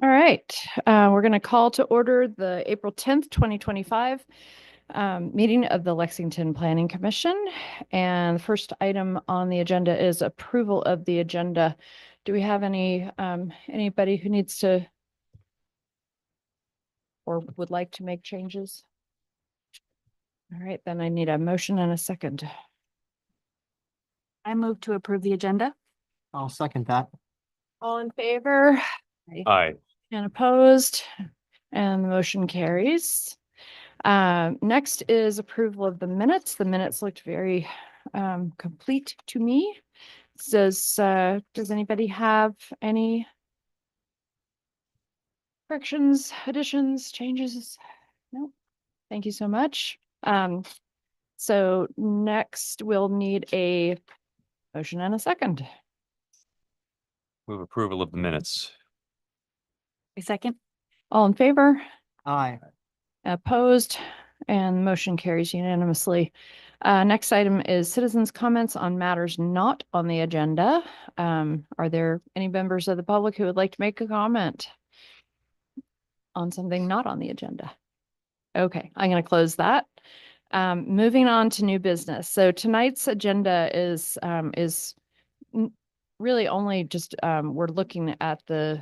All right, we're going to call to order the April 10th, 2025 meeting of the Lexington Planning Commission. And the first item on the agenda is approval of the agenda. Do we have anybody who needs to or would like to make changes? All right, then I need a motion and a second. I move to approve the agenda. I'll second that. All in favor? Aye. And opposed? And the motion carries. Next is approval of the minutes. The minutes looked very complete to me. Does anybody have any corrections, additions, changes? No. Thank you so much. So next we'll need a motion and a second. Move approval of the minutes. A second. All in favor? Aye. Opposed? And the motion carries unanimously. Next item is citizens' comments on matters not on the agenda. Are there any members of the public who would like to make a comment on something not on the agenda? Okay, I'm going to close that. Moving on to new business. So tonight's agenda is really only just we're looking at the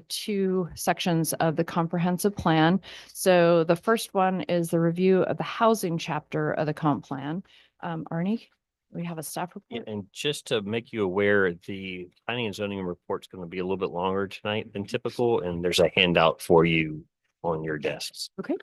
two sections of the comprehensive plan. So the first one is the review of the housing chapter of the comp plan. Arnie, we have a staff report. And just to make you aware, the planning and zoning report is going to be a little bit longer tonight than typical, and there's a handout for you on your desks. Okay.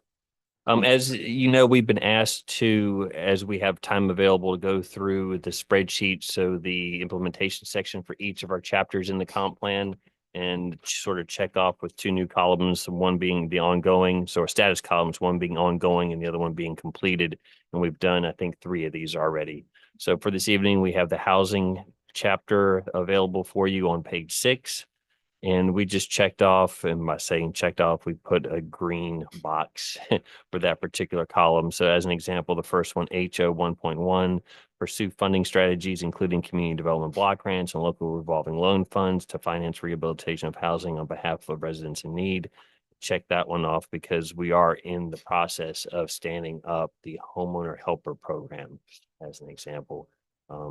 As you know, we've been asked to, as we have time available, to go through the spreadsheet. So the implementation section for each of our chapters in the comp plan and sort of check off with two new columns, one being the ongoing. So our status columns, one being ongoing and the other one being completed. And we've done, I think, 3 of these already. So for this evening, we have the housing chapter available for you on page 6. And we just checked off, and by saying checked off, we put a green box for that particular column. So as an example, the first one, HO 1.1, pursue funding strategies, including community development block grants and local revolving loan funds to finance rehabilitation of housing on behalf of residents in need. Check that one off because we are in the process of standing up the homeowner helper program as an example.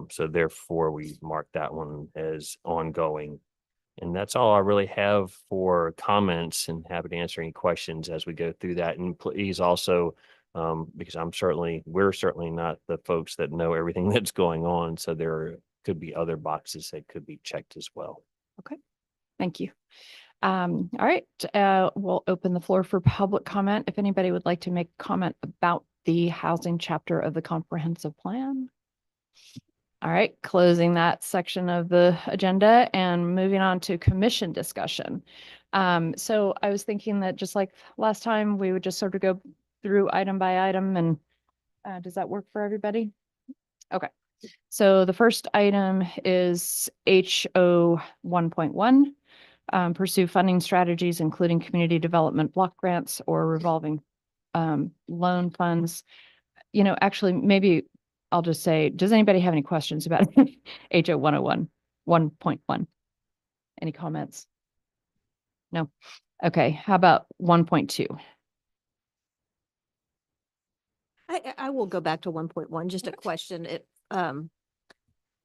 So therefore, we mark that one as ongoing. And that's all I really have for comments, and happy to answer any questions as we go through that. And please also, because we're certainly not the folks that know everything that's going on. So there could be other boxes that could be checked as well. Okay, thank you. All right, we'll open the floor for public comment. If anybody would like to make a comment about the housing chapter of the comprehensive plan. All right, closing that section of the agenda and moving on to commission discussion. So I was thinking that just like last time, we would just sort of go through item by item, and does that work for everybody? Okay, so the first item is HO 1.1, pursue funding strategies, including community development block grants or revolving loan funds. You know, actually, maybe I'll just say, does anybody have any questions about HO 101, 1.1? Any comments? No. Okay. How about 1.2? I will go back to 1.1, just a question.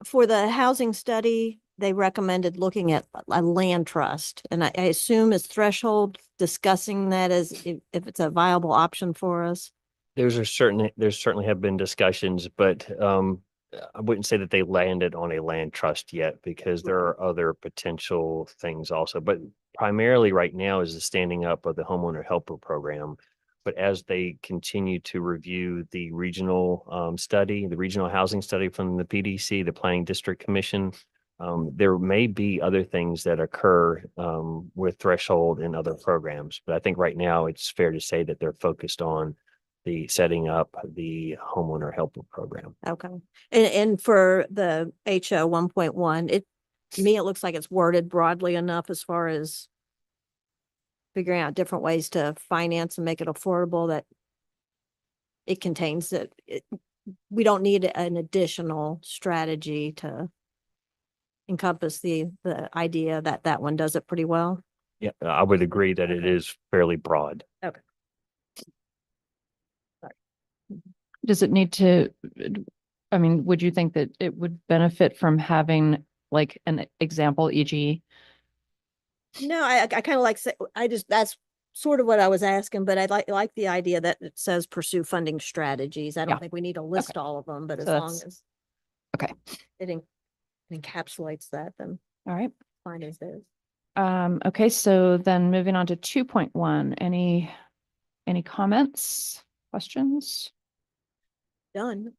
For the housing study, they recommended looking at a land trust. And I assume is threshold discussing that as if it's a viable option for us? There certainly have been discussions, but I wouldn't say that they landed on a land trust yet because there are other potential things also. But primarily right now is the standing up of the homeowner helper program. But as they continue to review the regional study, the regional housing study from the PDC, the Planning District Commission, there may be other things that occur with threshold and other programs. But I think right now it's fair to say that they're focused on the setting up the homeowner helper program. Okay. And for the HO 1.1, to me, it looks like it's worded broadly enough as far as figuring out different ways to finance and make it affordable that it contains that we don't need an additional strategy to encompass the idea that that one does it pretty well. Yeah, I would agree that it is fairly broad. Does it need to, I mean, would you think that it would benefit from having like an example, e.g., No, I kind of like, that's sort of what I was asking, but I like the idea that it says pursue funding strategies. I don't Yeah. think we need to list all of them, but as So long that's- as okay, it encapsulates that, then all right. fine as is. Okay, so then moving on to 2.1, any comments, questions? Done,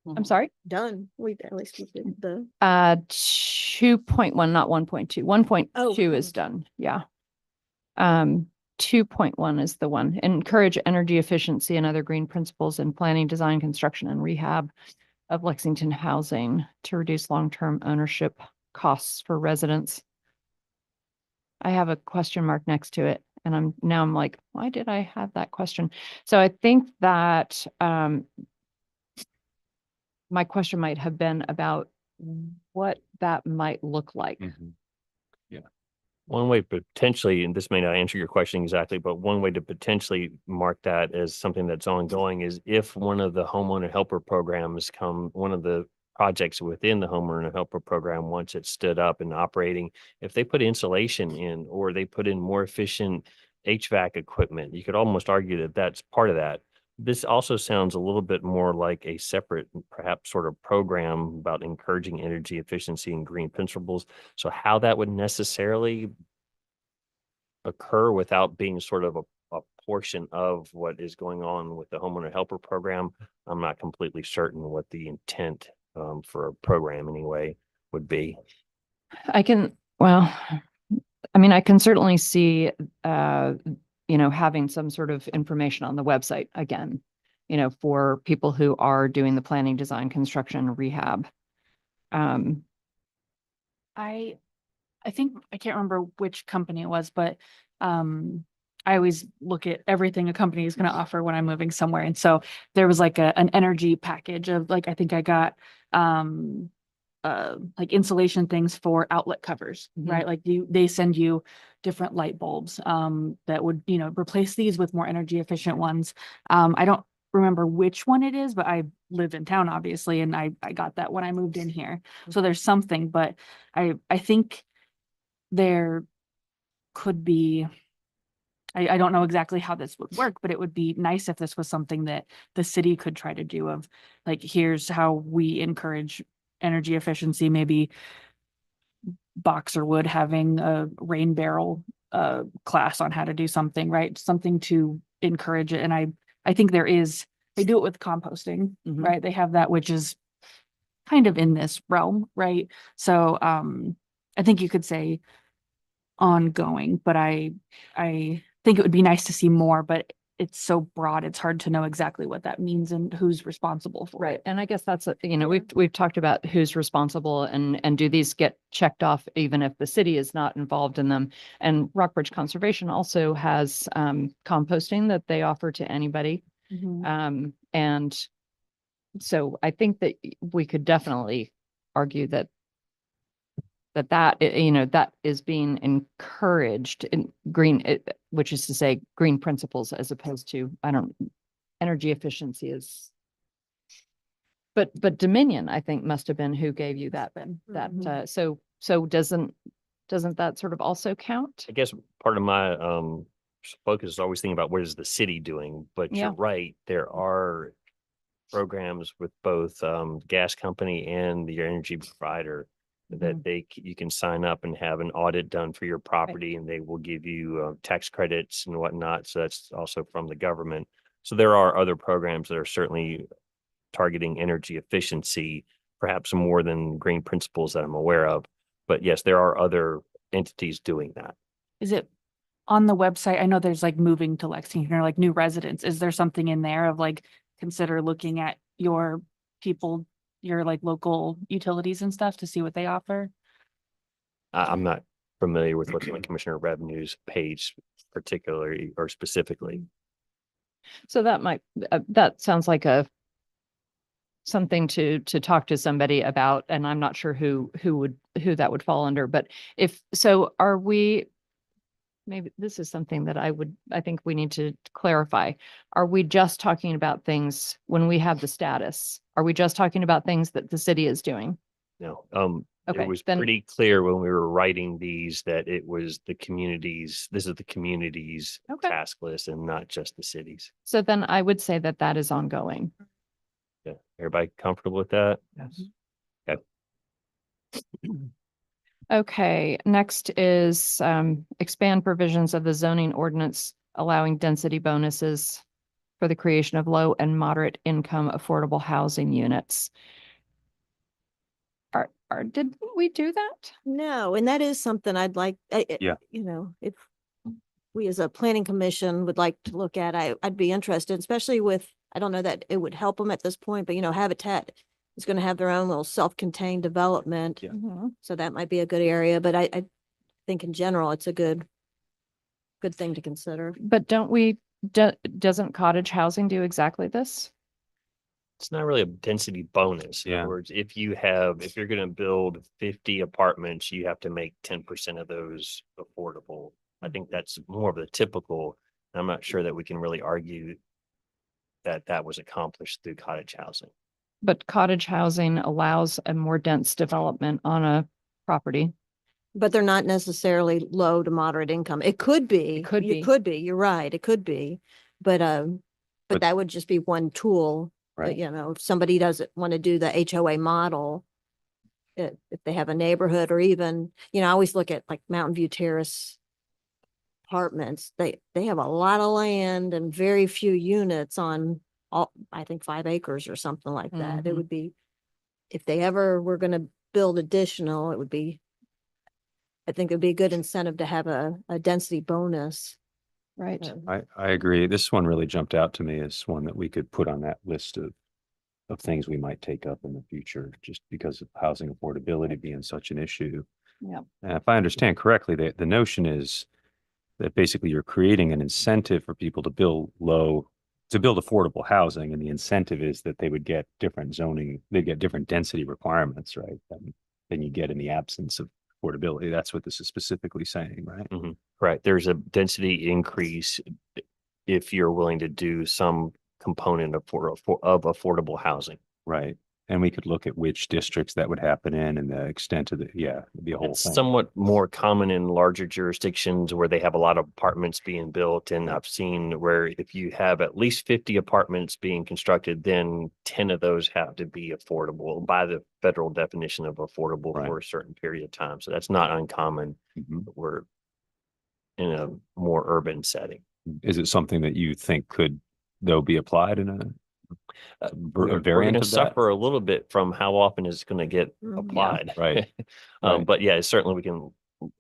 I'm sorry, done. At least we did the, 2.1, not 1.2. 1.2 is done, yeah. 2.1 is the one. Encourage energy efficiency and other green principles in planning, design, construction, and rehab of Lexington housing to reduce long-term ownership costs for residents. I have a question mark next to it, and I'm like, why did I have that question? So I think that my question might have been about what that might look like. One way potentially, and this may not answer your question exactly, but one way to potentially mark that as something that's ongoing is if one of the homeowner helper programs one of the projects within the homeowner helper program, once it's stood up and operating, if they put insulation in or they put in more efficient HVAC equipment, you could almost argue that that's part of that. This also sounds a little bit more like a separate, perhaps sort of program about encouraging energy efficiency and green principles. So how that would necessarily occur without being sort of a portion of what is going on with the homeowner helper program, I'm not completely certain what the intent for a program anyway would be. I can certainly see, having some sort of information on the website again, for people who are doing the planning, design, construction, rehab. I think, I can't remember which company it was, but I always look at everything a company is going to offer when I'm moving somewhere. And so there was like an energy package of like, I think I got like insulation things for outlet covers, Mhm. right? Like they send you different light bulbs that would, replace these with more energy efficient ones. I don't remember which one it is, but I live in town obviously, and I got that when I moved in here. So there's something, but I think there could be, I don't know exactly how this would work, but it would be nice if this was something that the city could try to do of like, here's how we encourage energy efficiency, maybe Boxer Wood having a rain barrel class on how to do something, right? Something to encourage it. And I think they do it with composting, Mhm. right? They have that, which is kind of in this realm, right? So I think you could say ongoing, but I think it would be nice to see more, but it's so broad, it's hard to know exactly what that means and who's responsible for Right. it. And I guess that's, we've talked about who's responsible and do these get checked off even if the city is not involved in them? And Rockbridge Conservation also has composting that they offer to anybody. Mhm. And so I think that we could definitely argue that that is being encouraged in green, which is to say green principles as opposed to, energy efficiency is. But Dominion, I think, must have been who gave you that, Mhm. so doesn't that sort of also count? I guess part of my focus is always thinking about what is the city doing, but Yeah. you're right, there are programs with both gas company and the energy provider that you can sign up and have an audit done for your property and they will give you tax credits and whatnot. So that's also from the government. So there are other programs that are certainly targeting energy efficiency, perhaps more than green principles that I'm aware of. But yes, there are other entities doing that. Is it on the website? I know there's like moving to Lexington or like new residents. Is there something in there of like, consider looking at your people, your like local utilities and stuff to see what they offer? I'm not familiar with what the Commissioner of Revenue's page particularly or specifically. So that might, that sounds like something to talk to somebody about, and I'm not sure who that would fall under, but if, so are we, maybe this is something that I think we need to clarify. Are we just talking about things when we have the status? Are we just talking about things that the city is doing? No, Okay, it was then- pretty clear when we were writing these that it was the communities, this is the community's Okay. task list and not just the cities. So then I would say that that is ongoing. Yeah, everybody comfortable with that? Yes. Okay, next is expand provisions of the zoning ordinance allowing density bonuses for the creation of low and moderate income affordable housing units. Did we do that? No, and that is something I'd like, Yeah. you know, if we as a planning commission would like to look at, I'd be interested, especially with, I don't know that it would help them at this point, but you know, Habitat is going to have their own little self-contained development. Yeah. Mhm. So that might be a good area, but I think in general, it's a good thing to consider. But doesn't cottage housing do exactly this? It's not really a density bonus. In Yeah. other words, if you're going to build 50 apartments, you have to make 10% of those affordable. I think that's more of the typical. I'm not sure that we can really argue that that was accomplished through cottage housing. But cottage housing allows a more dense development on a property. But they're not necessarily low to moderate income. It could be. It could be. It could be. You're right. It could be. But But- that would just be one tool. Right. You know, if somebody doesn't want to do the HOA model, if they have a neighborhood or even, you know, I always look at like Mountain View Terrace apartments. They have a lot of land and very few units on all, I think 5 acres or something like that. It Mhm. would be, if they ever were going to build additional, it would be, I think it'd be a good incentive to have a density bonus. Right. I agree. This one really jumped out to me as one that we could put on that list of things we might take up in the future, just because of housing affordability being such an issue. Yep. And if I understand correctly, the notion is that basically you're creating an incentive for people to build affordable housing, and the incentive is that they would get different zoning, they'd get different density requirements, right? Than you get in the absence of affordability. That's what this is specifically saying, right? Right. There's a density increase if you're willing to do some component of affordable housing. Right. And we could look at which districts that would happen in and the extent of it'd be a whole It's thing. somewhat more common in larger jurisdictions where they have a lot of apartments being built. And I've seen where if you have at least 50 apartments being constructed, then 10 of those have to be affordable by the federal definition of affordable Right. for a certain period of time. So that's not uncommon. Mhm. We're in a more urban setting. Is it something that you think could, though, be applied in a We're variant going to of that? suffer a little bit from how often it's going to get Mhm. Yeah. applied. Right. Right. But yeah, certainly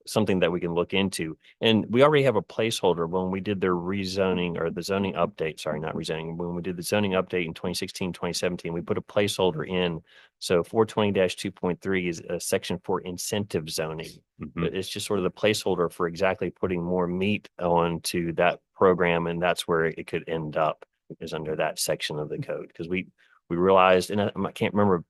something that we can look into. And we already have a placeholder when we did the rezoning or the zoning update, sorry, not rezoning. When we did the zoning update in 2016, 2017, we put a placeholder in. So 420-2.3 is a section for incentive zoning. Mhm. But it's just sort of the placeholder for exactly putting more meat onto that program. And that's where it could end up, is under that section of the code. Because we realized, and I can't remember,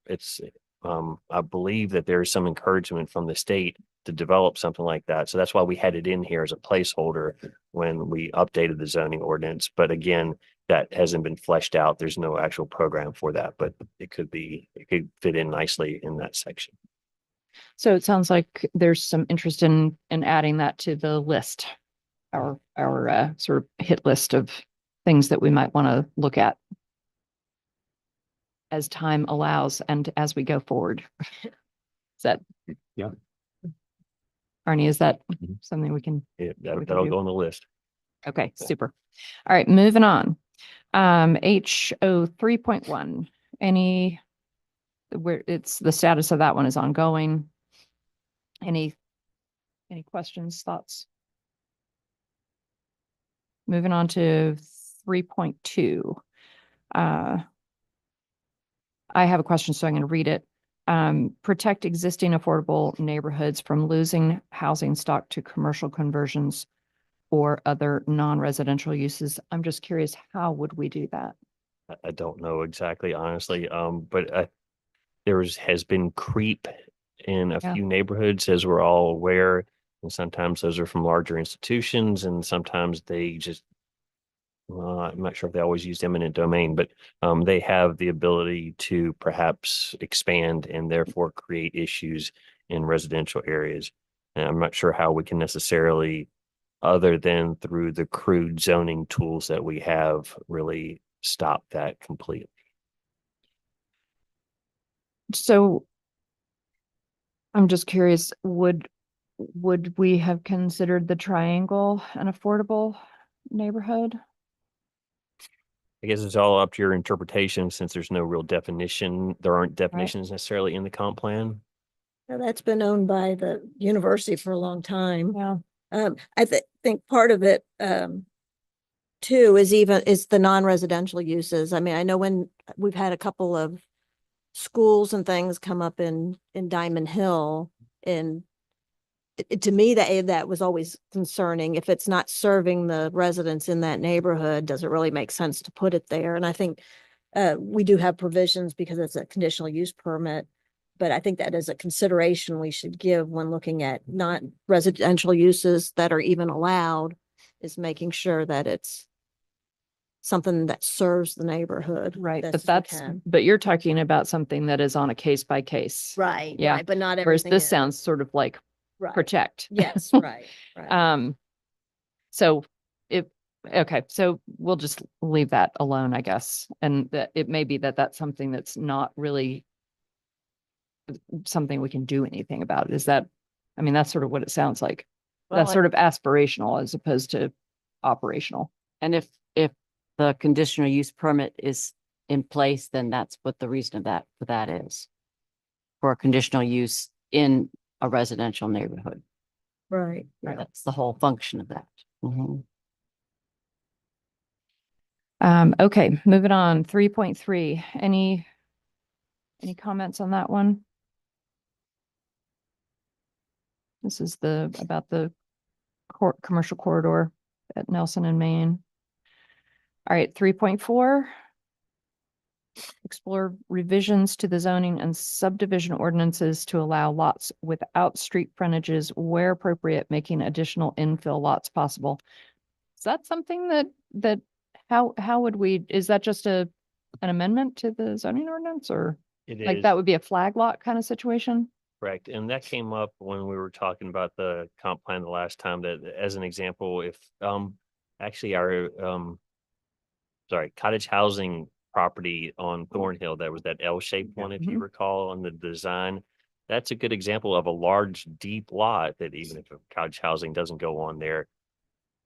I believe that there's some encouragement from the state to develop something like that. So that's why we had it in here as a placeholder when we updated the zoning ordinance. But again, that hasn't been fleshed out. There's no actual program for that, but it could fit in nicely in that section. So it sounds like there's some interest in adding that to the list, our sort of hit list of things that we might want to look at as time allows and as we go forward. Is that? Yeah. Arnie, is that Mhm. something we can? That'll We can do. go on the list. Okay, super. All right, moving on. HO 3.1, where it's the status of that one is ongoing. Any questions, thoughts? Moving on to 3.2. I have a question, so I'm going to read it. Protect existing affordable neighborhoods from losing housing stock to commercial conversions or other non-residential uses. I'm just curious, how would we do that? I don't know exactly, honestly, but has been creep in a Yeah. few neighborhoods, as we're all aware. And sometimes those are from larger institutions, and sometimes they just, well, I'm not sure if they always use eminent domain, but they have the ability to perhaps expand and therefore create issues in residential areas. And I'm not sure how we can necessarily, other than through the crude zoning tools that we have, really stop that completely. So I'm just curious, would we have considered the triangle an affordable neighborhood? I guess it's all up to your interpretation since there's no real definition. There aren't definitions necessarily in the comp plan. Now, that's been owned by the university for a long time. Yeah. I think part of it, too, is the non-residential uses. I mean, I know when we've had a couple of schools and things come up in Diamond Hill, and to me, that was always concerning. If it's not serving the residents in that neighborhood, does it really make sense to put it there? And I think we do have provisions because it's a conditional use permit. But I think that is a consideration we should give when looking at not residential uses that are even allowed, is making sure that it's something that serves the neighborhood. Right, best but as we that's, can. but you're talking about something that is on a case by case. Right. Yeah. Right, but not Whereas everything. this is. sounds sort of like Right. protect. Yes, right, right. So okay, so we'll just leave that alone, I guess. And that it may be that that's something that's not really something we can do anything about. Is that, I mean, that's sort of what it sounds like. That's Well, sort of aspirational as opposed to operational. And if the conditional use permit is in place, then that's what the reason of that, for that is. For a conditional use in a residential neighborhood. Right. That's the whole function of that. Mhm. Okay, moving on, 3.3. Any comments on that one? This is about the commercial corridor at Nelson and Maine. All right, 3.4. Explore revisions to the zoning and subdivision ordinances to allow lots without street frontages where appropriate, making additional infill lots possible. Is that something that how would we, is that just an amendment to the zoning ordinance, or It like is that would be a flag lot kind of situation? correct. And that came up when we were talking about the comp plan the last time, that as an example, if actually our cottage housing property on Thornhill, that was that L-shaped one, if you recall, on the design. That's a good example of a large, deep lot that even if cottage housing doesn't go on there,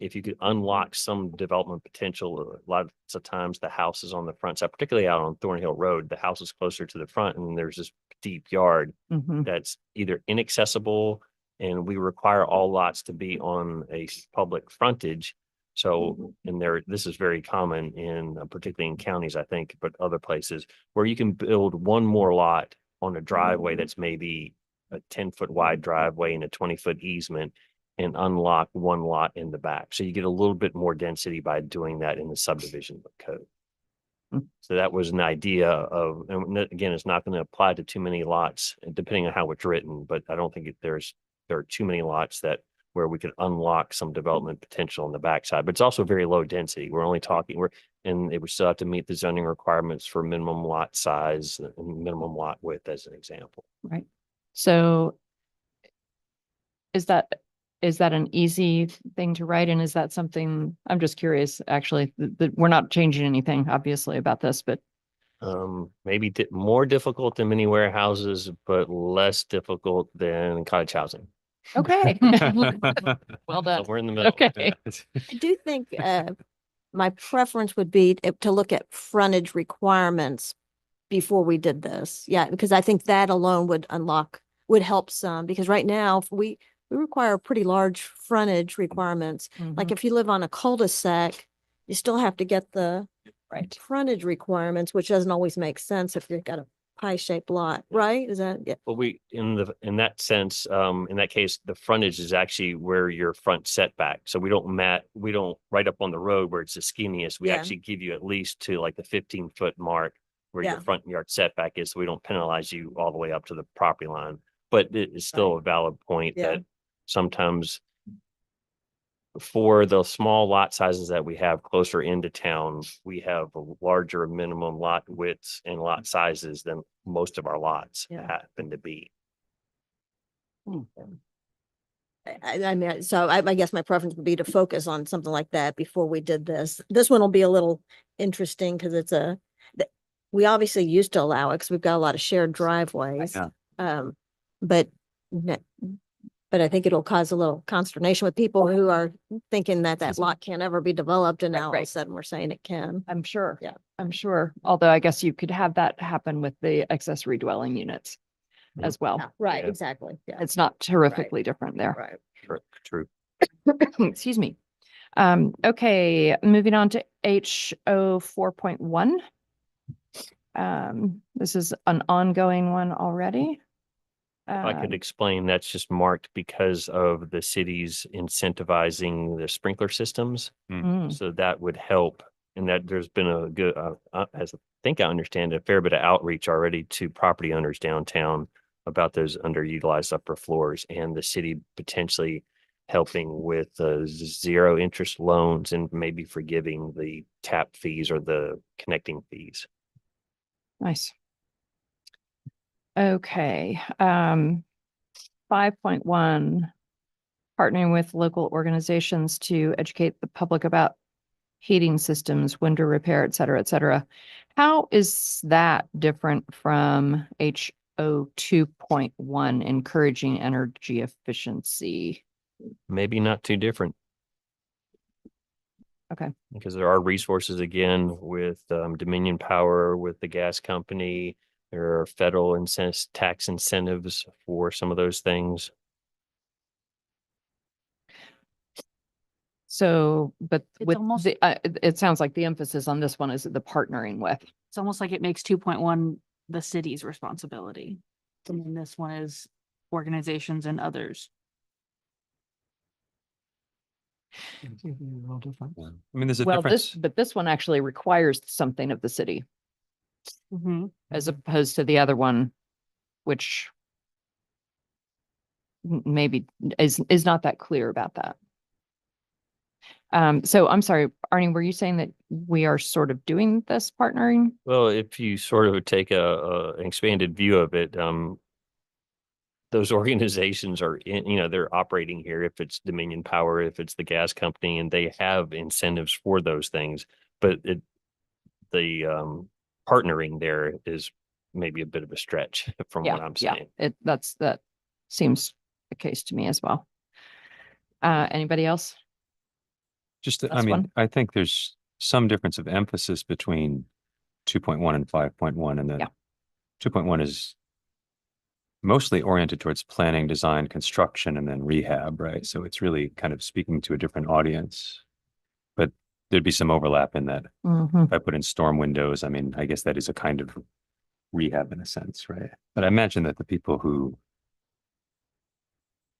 if you could unlock some development potential, lots of times the house is on the front side, particularly out on Thornhill Road, the house is closer to the front and there's this deep yard Mhm. that's either inaccessible, and we require all lots to be on a public frontage. So, and this is very common in, particularly in counties, I think, but other places where you can build one more lot on a driveway that's maybe a 10-foot wide driveway and a 20-foot easement, and unlock one lot in the back. So you get a little bit more density by doing that in the subdivision code. Mm. So that was an idea of, and again, it's not going to apply to too many lots, depending on how it's written, but I don't think there are too many lots where we could unlock some development potential on the backside, but it's also very low density. We're only talking, and it would still have to meet the zoning requirements for minimum lot size and minimum lot width as an example. Right. So is that an easy thing to write? And is that something, I'm just curious, actually, that we're not changing anything obviously about this, but Maybe more difficult than many warehouses, but less difficult than cottage housing. okay. Well done. Somewhere in the middle. Okay. I do think my preference would be to look at frontage requirements before we did this. Yeah, because I think that alone would help some, because right now we require pretty large frontage requirements. Like if you live on a cul-de-sac, you still have to get the Right. frontage requirements, which doesn't always make sense if you've got a pie-shaped lot, right? Is that, yeah, Well, in that sense, in that case, the frontage is actually where your front setback. So we don't right up on the road where it's the skinniest. We Yeah. actually give you at least to like the 15-foot mark where Yeah. your front yard setback is. So we don't penalize you all the way up to the property line. But it is still a valid point Yeah. that sometimes for the small lot sizes that we have closer into town, we have a larger minimum lot widths and lot sizes than most of our lots Yeah. happen to be. I mean, so I guess my preference would be to focus on something like that before we did this. This one will be a little interesting because it's we obviously used to allow it because we've got a lot of shared driveways. Yeah. But but I think it'll cause a little consternation with people who are thinking that that lot can't ever be developed, and now all of a right. sudden we're saying it can. I'm sure. Yeah. I'm sure. Although I guess you could have that happen with the accessory dwelling units as well. Yeah, right, Yeah. exactly. Yeah, It's not terrifically different there. right. True. Excuse me. Okay, moving on to HO 4.1. This is an ongoing one already. I could explain, that's just marked because of the city's incentivizing the sprinkler systems. Mm, So that would help. And that there's been a good, as I think I understand, a fair bit of outreach already to property owners downtown about those underutilized upper floors, and the city potentially helping with zero interest loans and maybe forgiving the tap fees or the connecting fees. Nice. Okay, 5.1, partnering with local organizations to educate the public about heating systems, window repair, et cetera, et cetera. How is that different from HO 2.1, encouraging energy efficiency? Maybe not too different. Okay. Because there are resources again with Dominion Power, with the gas company. There are federal tax incentives for some of those things. So, but It's with almost- it sounds like the emphasis on this one is the partnering with. It's almost like it makes 2.1 the city's responsibility. And then this one is organizations and others. It's a little different. I mean, there's a Well, difference. but this one actually requires something of the city as opposed to the other one, which maybe is not that clear about that. So I'm sorry, Arnie, were you saying that we are sort of doing this partnering? Well, if you sort of take an expanded view of it, those organizations are they're operating here. If it's Dominion Power, if it's the gas company, and they have incentives for those things, but the partnering there is maybe a bit of a stretch from what I'm saying. That seems the case to me as well. Anybody else? Just, I That's mean, one. I think there's some difference of emphasis between 2.1 and 5.1, and then Yeah. 2.1 is mostly oriented towards planning, design, construction, and then rehab, right? So it's really kind of speaking to a different audience. But there'd be some overlap in that. Mhm. If I put in storm windows, I mean, I guess that is a kind of rehab in a sense, right? But I imagine that the people who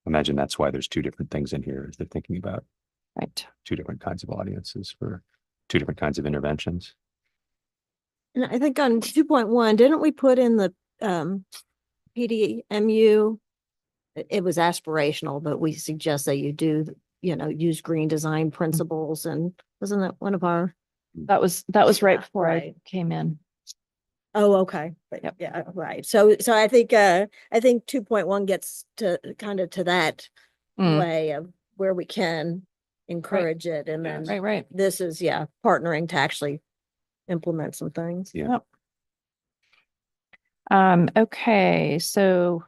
imagine that's why there's two different things in here, is they're thinking about Right. two different kinds of audiences for two different kinds of interventions. And I think on 2.1, didn't we put in the PDMU? It was aspirational, but we suggest that you do, use green design principles, and wasn't that one of our? That was right Yeah, before I right. came in. Oh, okay. But Yep. yeah, right. So I think 2.1 gets to kind of to that Mm. way of where we can encourage it, and then Right. this is, partnering to actually implement some things. Yeah. Okay, so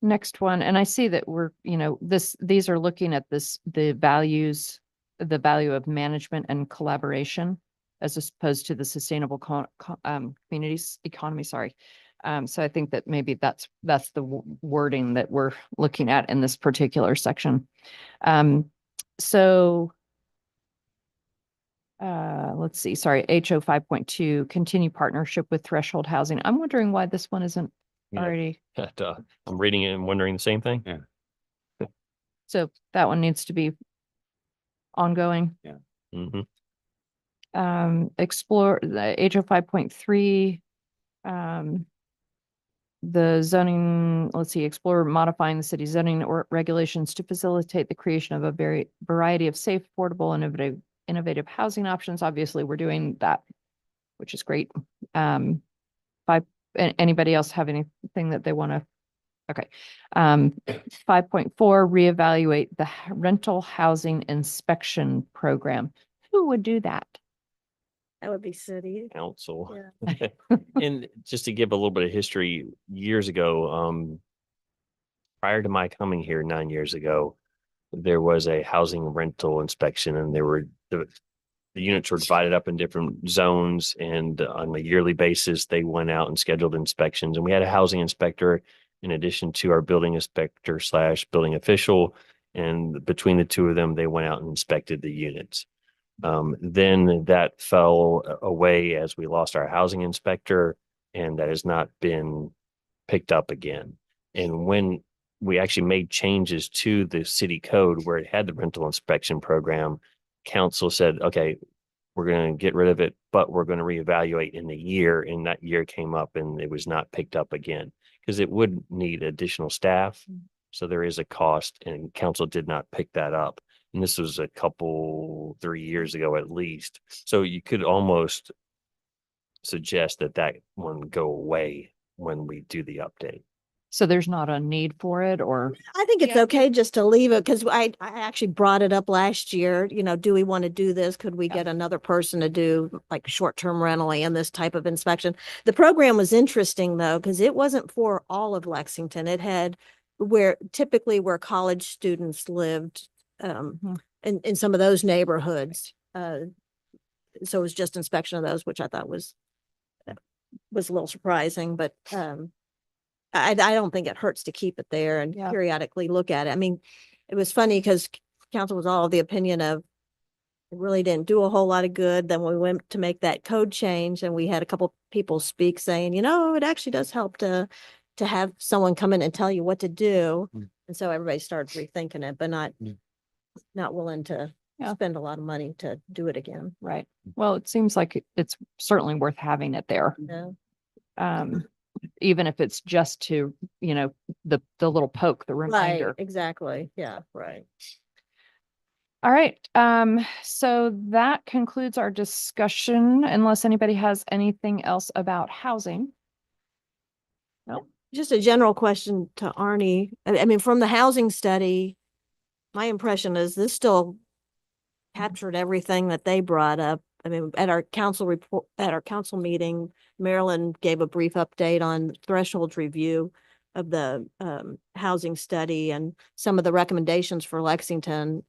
next one, and I see that we're, these are looking at the value of management and collaboration as opposed to the sustainable communities economy, sorry. So I think that maybe that's the wording that we're looking at in this particular section. So let's see, sorry, HO 5.2, continue partnership with Threshold Housing. I'm wondering why this one isn't Yeah. already, I'm reading it and wondering the same thing. so that one needs to be ongoing. Mhm. Explore the HO 5.3. The zoning, let's see, explore modifying the city zoning or regulations to facilitate the creation of a very variety of safe, affordable, and innovative housing options. Obviously, we're doing that, which is great. Anybody else have anything that they want to? Okay. 5.4, reevaluate the rental housing inspection program. Who would do that? That would be city. Council. Yeah. And just to give a little bit of history, years ago, prior to my coming here 9 years ago, there was a housing rental inspection, and there were the units were divided up in different zones, and on a yearly basis, they went out and scheduled inspections. And we had a housing inspector in addition to our building inspector / building official. And between the two of them, they went out and inspected the units. Then that fell away as we lost our housing inspector, and that has not been picked up again. And when we actually made changes to the city code where it had the rental inspection program, council said, okay, we're going to get rid of it, but we're going to reevaluate in the year. And that year came up and it was not picked up again because it would need additional staff. So there is a cost, and council did not pick that up. And this was a 3 years ago at least. So you could almost suggest that that one go away when we do the update. So there's not a need for it, or? I think it's Yeah. okay just to leave it because I actually brought it up last year. Do we want to do this? Could we get another person to do like short-term rental and this type of inspection? The program was interesting though, because it wasn't for all of Lexington. It had typically where college students lived in some of those neighborhoods. So it was just inspection of those, which I thought was a little surprising, but I don't think it hurts to keep it there and Yeah. periodically look at it. I mean, it was funny because council was all of the opinion of it really didn't do a whole lot of good. Then we went to make that code change and we had a couple people speak saying, it actually does help to have someone come in and tell you what to do. And so everybody started rethinking it, but not willing to spend a lot of money to do it again. Right. Well, it seems like it's certainly worth having it there. Yeah. Even if it's just to, the little poke, the Right, reminder. exactly. Yeah, right. All right. So that concludes our discussion, unless anybody has anything else about housing. No. Just a general question to Arnie. I mean, from the housing study, my impression is this still captured everything that they brought up. I mean, at our council meeting, Marilyn gave a brief update on thresholds review of the housing study, and some of the recommendations for Lexington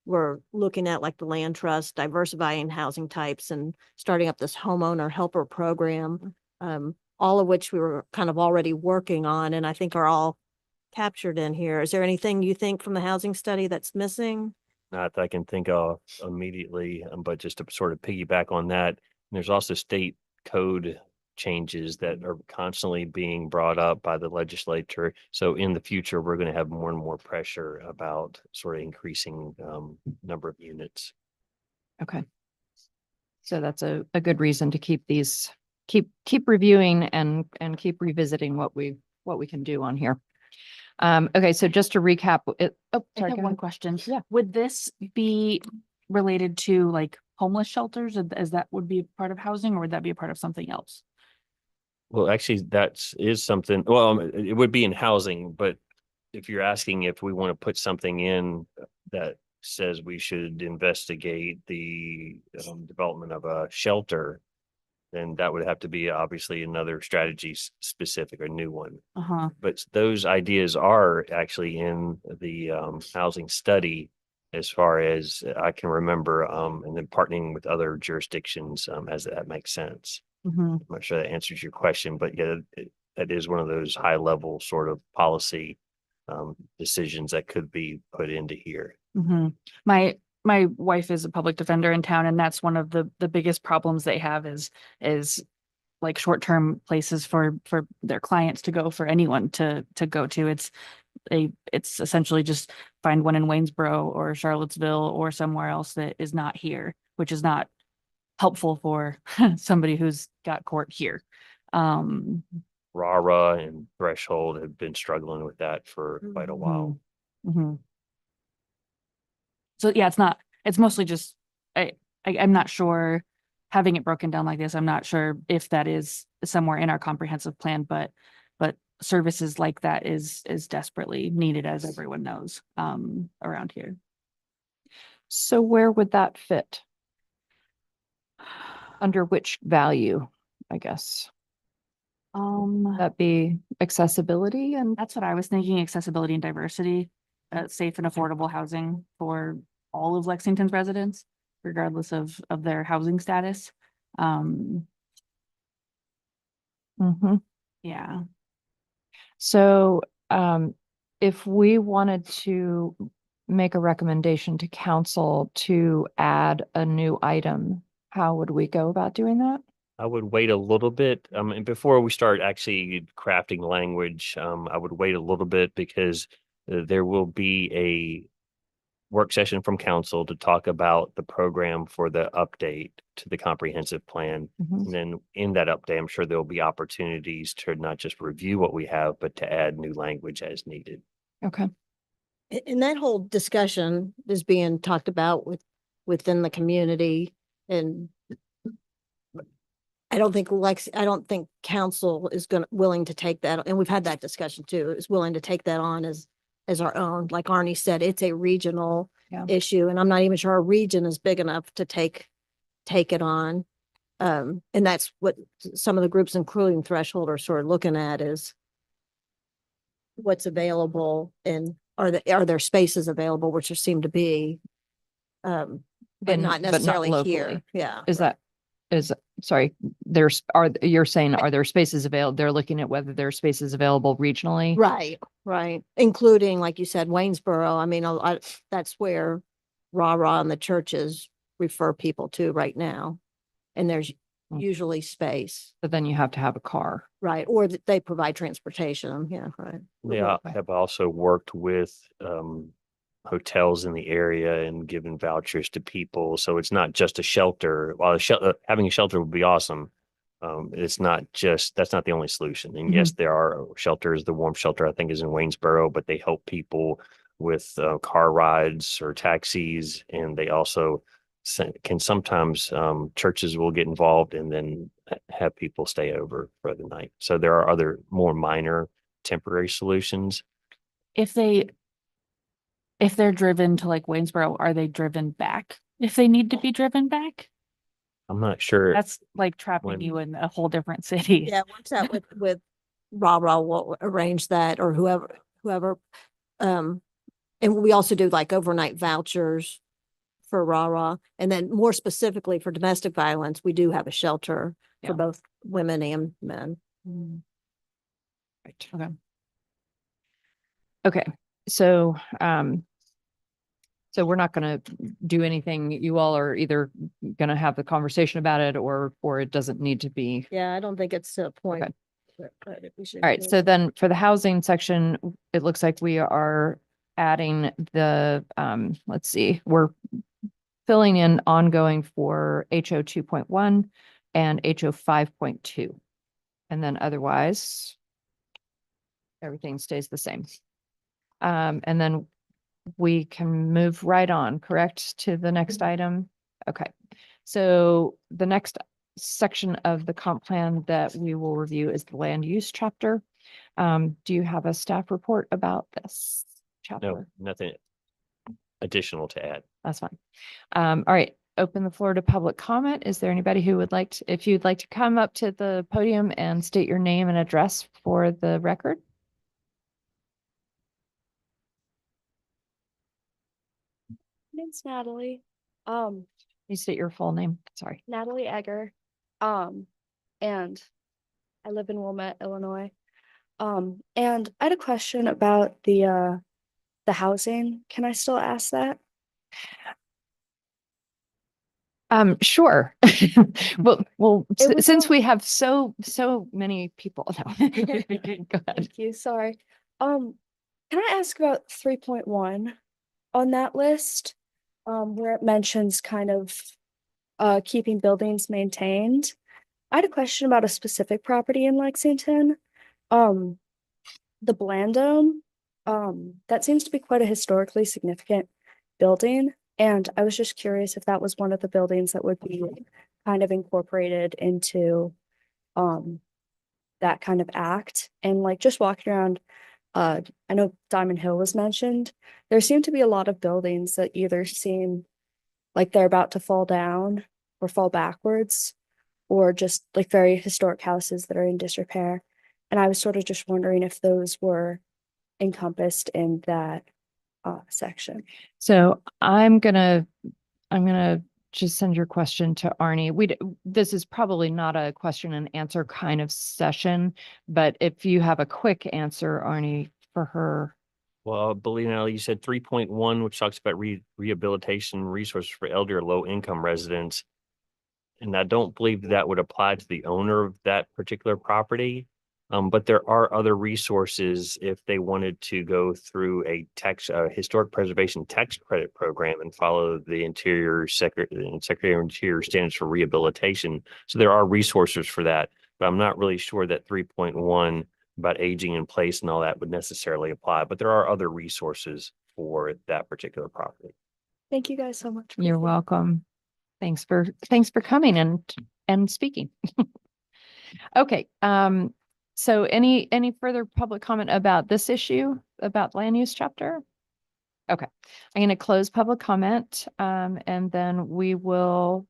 were looking at like the land trust, diversifying housing types, and starting up this homeowner helper program, all of which we were kind of already working on, and I think are all captured in here. Is there anything you think from the housing study that's missing? Not that I can think of immediately, but just to sort of piggyback on that, there's also state code changes that are constantly being brought up by the legislature. So in the future, we're going to have more and more pressure about sort of increasing number of units. Okay. So that's a good reason to keep reviewing and keep revisiting what we can do on here. Okay, so just to recap it. Oh, I sorry. have go one ahead. question. Yeah. Would this be related to like homeless shelters? As that would be part of housing, or would that be a part of something else? Well, actually, is something, well, it would be in housing, but if you're asking if we want to put something in that says we should investigate the development of a shelter, then that would have to be obviously another strategy specific or new one. Uh-huh. But those ideas are actually in the housing study, as far as I can remember, and then partnering with other jurisdictions as that makes sense. Mm-hmm. I'm not sure that answers your question, but yeah, that is one of those high level sort of policy decisions that could be put into here. Mm-hmm. My my wife is a public defender in town, and that's one of the biggest problems they have is like short-term places for their clients to go, for anyone to go to. It's essentially just find one in Waynesboro or Charlottesville or somewhere else that is not here, which is not helpful for somebody who's got court here. Rara and Threshold have been struggling with that for quite a while. Mhm. So yeah, it's mostly just, I'm not sure, having it broken down like this, I'm not sure if that is somewhere in our comprehensive plan, but services like that is desperately needed, as everyone knows, around here. So where would that fit? Under which value, I guess? That be accessibility and That's what I was thinking, accessibility and diversity, safe and affordable housing for all of Lexington's residents, regardless of their housing status. Mhm. Yeah. So if we wanted to make a recommendation to council to add a new item, how would we go about doing that? I would wait a little bit, and before we start actually crafting language, I would wait a little bit because there will be a work session from council to talk about the program for the update to the comprehensive plan. Mhm. And then in that update, I'm sure there'll be opportunities to not just review what we have, but to add new language as needed. Okay. And that whole discussion is being talked about within the community, and I don't think council is willing to take that, and we've had that discussion too, is willing to take that on as our own. Like Arnie said, it's a regional Yeah. issue, and I'm not even sure our region is big enough to take it on. And that's what some of the groups, including Threshold, are sort of looking at, is what's available, and are there spaces available, which there seem to be, but And- not but not necessarily here. locally. Yeah. Is right. sorry, you're saying, are there spaces available? They're looking at whether there are spaces available regionally? Right. Including, like you said, Waynesboro. I mean, that's where Rah and the churches refer people to right now. And there's Mm. usually space, But then you have to have a car. right? Or that they provide transportation. Yeah, right. They have also worked with hotels in the area and given vouchers to people. So it's not just a shelter. While having a shelter would be awesome, it's not just, that's not the only solution. And yes, there are shelters. The warm shelter, I think, is in Waynesboro, but they help people with car rides or taxis. And they also can sometimes, churches will get involved and then have people stay over for the night. So there are other more minor temporary solutions. If they're driven to like Waynesboro, are they driven back if they need to be driven back? I'm not sure. That's like trapping when- you in a whole different city. Yeah, once that with Rah will arrange that, or whoever. And we also do like overnight vouchers for Rah. And then more specifically for domestic violence, we do have a shelter Yeah. for both women and men. Right. Okay. Okay. So, so we're not going to do anything. You all are either going to have the conversation about it, or it doesn't need to be. Yeah, I don't think it's a point. Okay. that we should All right. do. So then for the housing section, it looks like we are adding the, let's see, we're filling in ongoing for HO 2.1 and HO 5.2. And then otherwise, everything stays the same. And then we can move right on, correct, to the next item? Okay. So the next section of the comp plan that we will review is the land use chapter. Do you have a staff report about this chapter? No, nothing additional to add. That's fine. All right, open the floor to public comment. Is there anybody who would like to, if you'd like to come up to the podium and state your name and address for the record? Name's Natalie. You state your full name, sorry. Natalie Egger. And I live in Wilmette, Illinois. And I had a question about the housing. Can I still ask that? Sure. Well, It was since on- we have so many people. No. Go ahead. Thank you, sorry. Can I ask about 3.1 on that list? Where it mentions kind of keeping buildings maintained. I had a question about a specific property in Lexington. Um, the Blandome, that seems to be quite a historically significant building. And I was just curious if that was one of the buildings that would be kind of incorporated into that kind of act. And like just walking around, I know Diamond Hill was mentioned. There seem to be a lot of buildings that either seem like they're about to fall down or fall backwards, or just like very historic houses that are in disrepair. And I was sort of just wondering if those were encompassed in that section. So I'm gonna just send your question to Arnie. This is probably not a question and answer kind of session, but if you have a quick answer, Arnie, for her. Well, Bellina, you said 3.1, which talks about rehabilitation resources for elder or low income residents. And I don't believe that would apply to the owner of that particular property. But there are other resources if they wanted to go through a historic preservation tax credit program and follow the Secretary of Interior standards for rehabilitation. So there are resources for that, but I'm not really sure that 3.1 about aging in place and all that would necessarily apply, but there are other resources for that particular property. Thank you guys so much. You're Appreciate it. welcome. Thanks for coming and speaking. Okay, so any further public comment about this issue about land use chapter? Okay, I'm going to close public comment, and then we will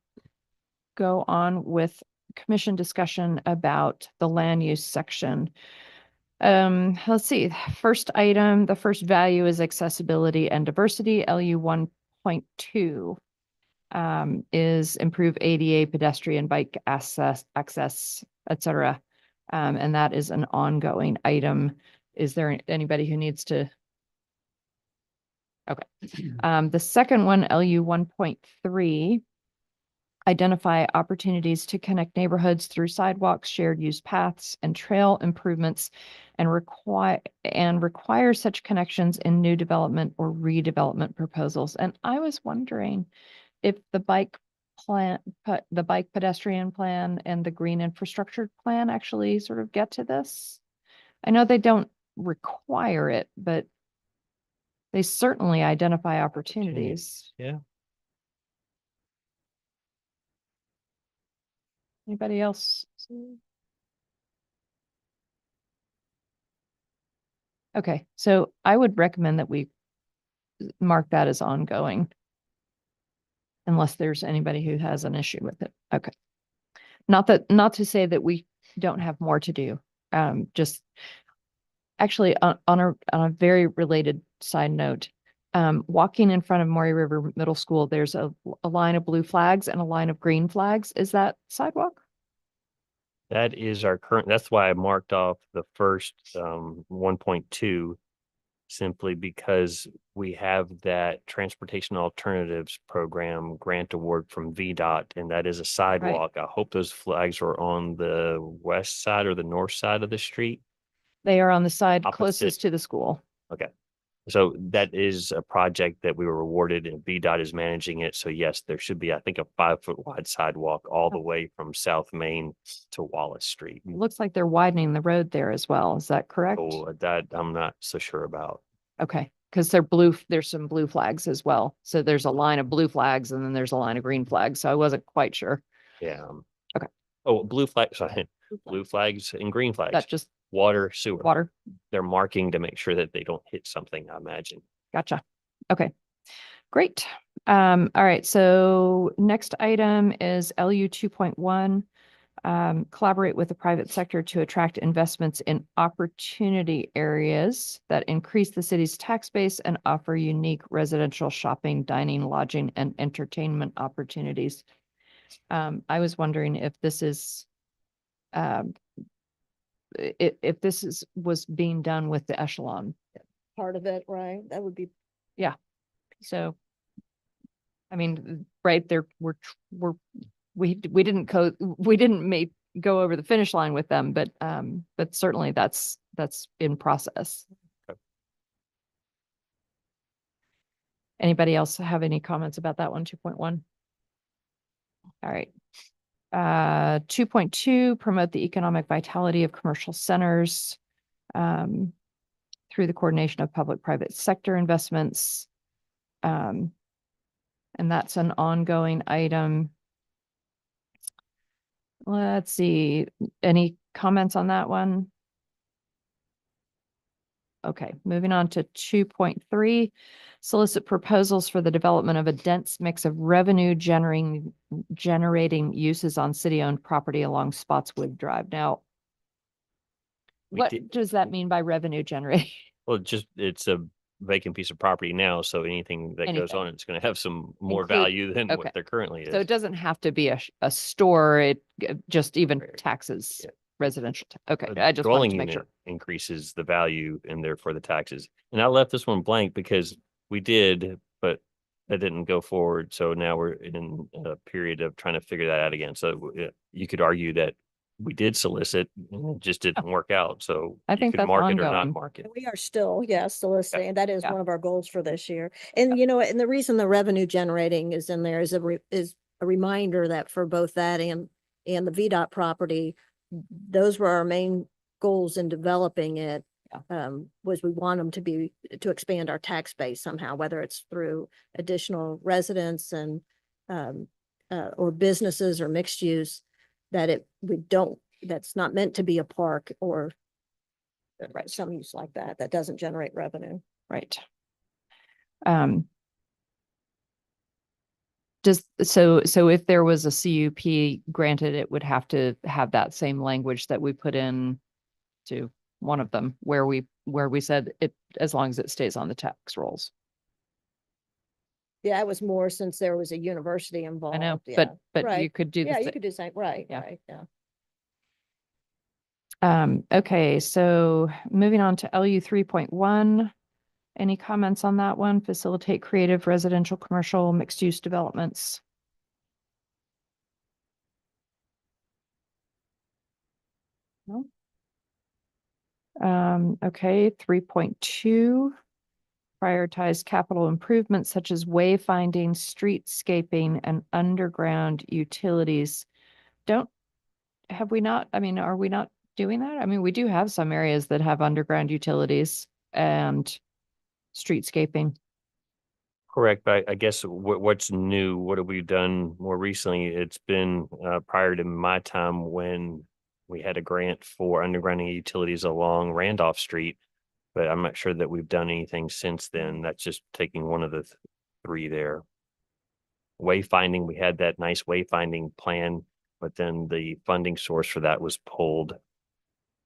go on with commission discussion about the land use section. Let's see, first item, the first value is accessibility and diversity, LU 1.2. Is improve ADA pedestrian bike access, et cetera. And that is an ongoing item. Is there anybody who needs to? Okay. The second one, LU 1.3, identify opportunities to connect neighborhoods through sidewalks, shared use paths, and trail improvements, and require such connections in new development or redevelopment proposals. And I was wondering if the bike pedestrian plan and the green infrastructure plan actually sort of get to this. I know they don't require it, but they certainly identify opportunities. Yeah. Anybody else? Okay, so I would recommend that we mark that as ongoing. Unless there's anybody who has an issue with it. Okay. Not to say that we don't have more to do. Just actually on a very related side note, walking in front of Maury River Middle School, there's a line of blue flags and a line of green flags. Is that sidewalk? That is our current, that's why I marked off the first 1.2, simply because we have that Transportation Alternatives Program grant award from VDOT, and that is a sidewalk. I hope those flags are on the west side or the north side of the street. They are on the side Opposite. closest to the school. Okay. So that is a project that we were awarded and VDOT is managing it. So yes, there should be, I think, a 5-foot wide sidewalk all the way from South Main to Wallace Street. It looks like they're widening the road there as well. Is that correct? So that I'm not so sure about. Okay, because there's some blue flags as well. So there's a line of blue flags and then there's a line of green flags. So I wasn't quite sure. Yeah. Okay. Oh, blue flags, sorry, blue flags and green flags, That just water, sewer. water. They're marking to make sure that they don't hit something, I imagine. Gotcha. Okay, great. All right. So next item is LU 2.1. Collaborate with the private sector to attract investments in opportunity areas that increase the city's tax base and offer unique residential shopping, dining, lodging, and entertainment opportunities. I was wondering if this is if this was being done with the echelon. Part of it, right? That would be. So I mean, right there, we didn't go over the finish line with them, but certainly that's in process. Okay. Anybody else have any comments about that one, 2.1? All right. 2.2, promote the economic vitality of commercial centers through the coordination of public-private sector investments. And that's an ongoing item. Let's see, any comments on that one? Okay, moving on to 2.3, solicit proposals for the development of a dense mix of revenue generating uses on city-owned property along Spotswood Drive. Now, We what did- does that mean by revenue generating? Well, it's a vacant piece of property now, so anything that goes Anything. on, it's going to have some more Include- value than okay. what there currently So is. it doesn't have to be a store, just even Right. taxes, Yeah. residential. Okay, A I just wanted dwelling to make unit sure. increases the value and therefore the taxes. And I left this one blank because we did, but that didn't go forward. So now we're in a period of trying to figure that out again. So you could argue that we did solicit, and it just didn't work out. So I you think could that's mark it or not ongoing. mark it. We are still, yes, soliciting. That is Yeah. one of our goals for this year. And you know, and the reason the revenue generating is in there is is a reminder that for both that and the VDOT property, those were our main goals in developing it. Was we want them to expand our tax base somehow, whether it's through additional residents and or businesses or mixed use, that's not meant to be a park or some use like that, that doesn't generate revenue. Right. So if there was a CUP granted, it would have to have that same language that we put in to one of them where we said it, as long as it stays on the tax rolls. Yeah, it was more since there was a university involved. I know, Yeah, but you right. could do Yeah, the you could do the same, right, Yeah. right, yeah. Okay, so moving on to LU 3.1. Any comments on that one? Facilitate creative residential, commercial, mixed-use developments. No. Okay, 3.2. Prioritize capital improvements such as wayfinding, streetscaping, and underground utilities. Have we not, I mean, are we not doing that? I mean, we do have some areas that have underground utilities and streetscaping. Correct, but I guess what's new, what have we done more recently? It's been prior to my time when we had a grant for undergrounding utilities along Randolph Street, but I'm not sure that we've done anything since then. That's just taking one of the three there. Wayfinding, we had that nice wayfinding plan, but then the funding source for that was pulled.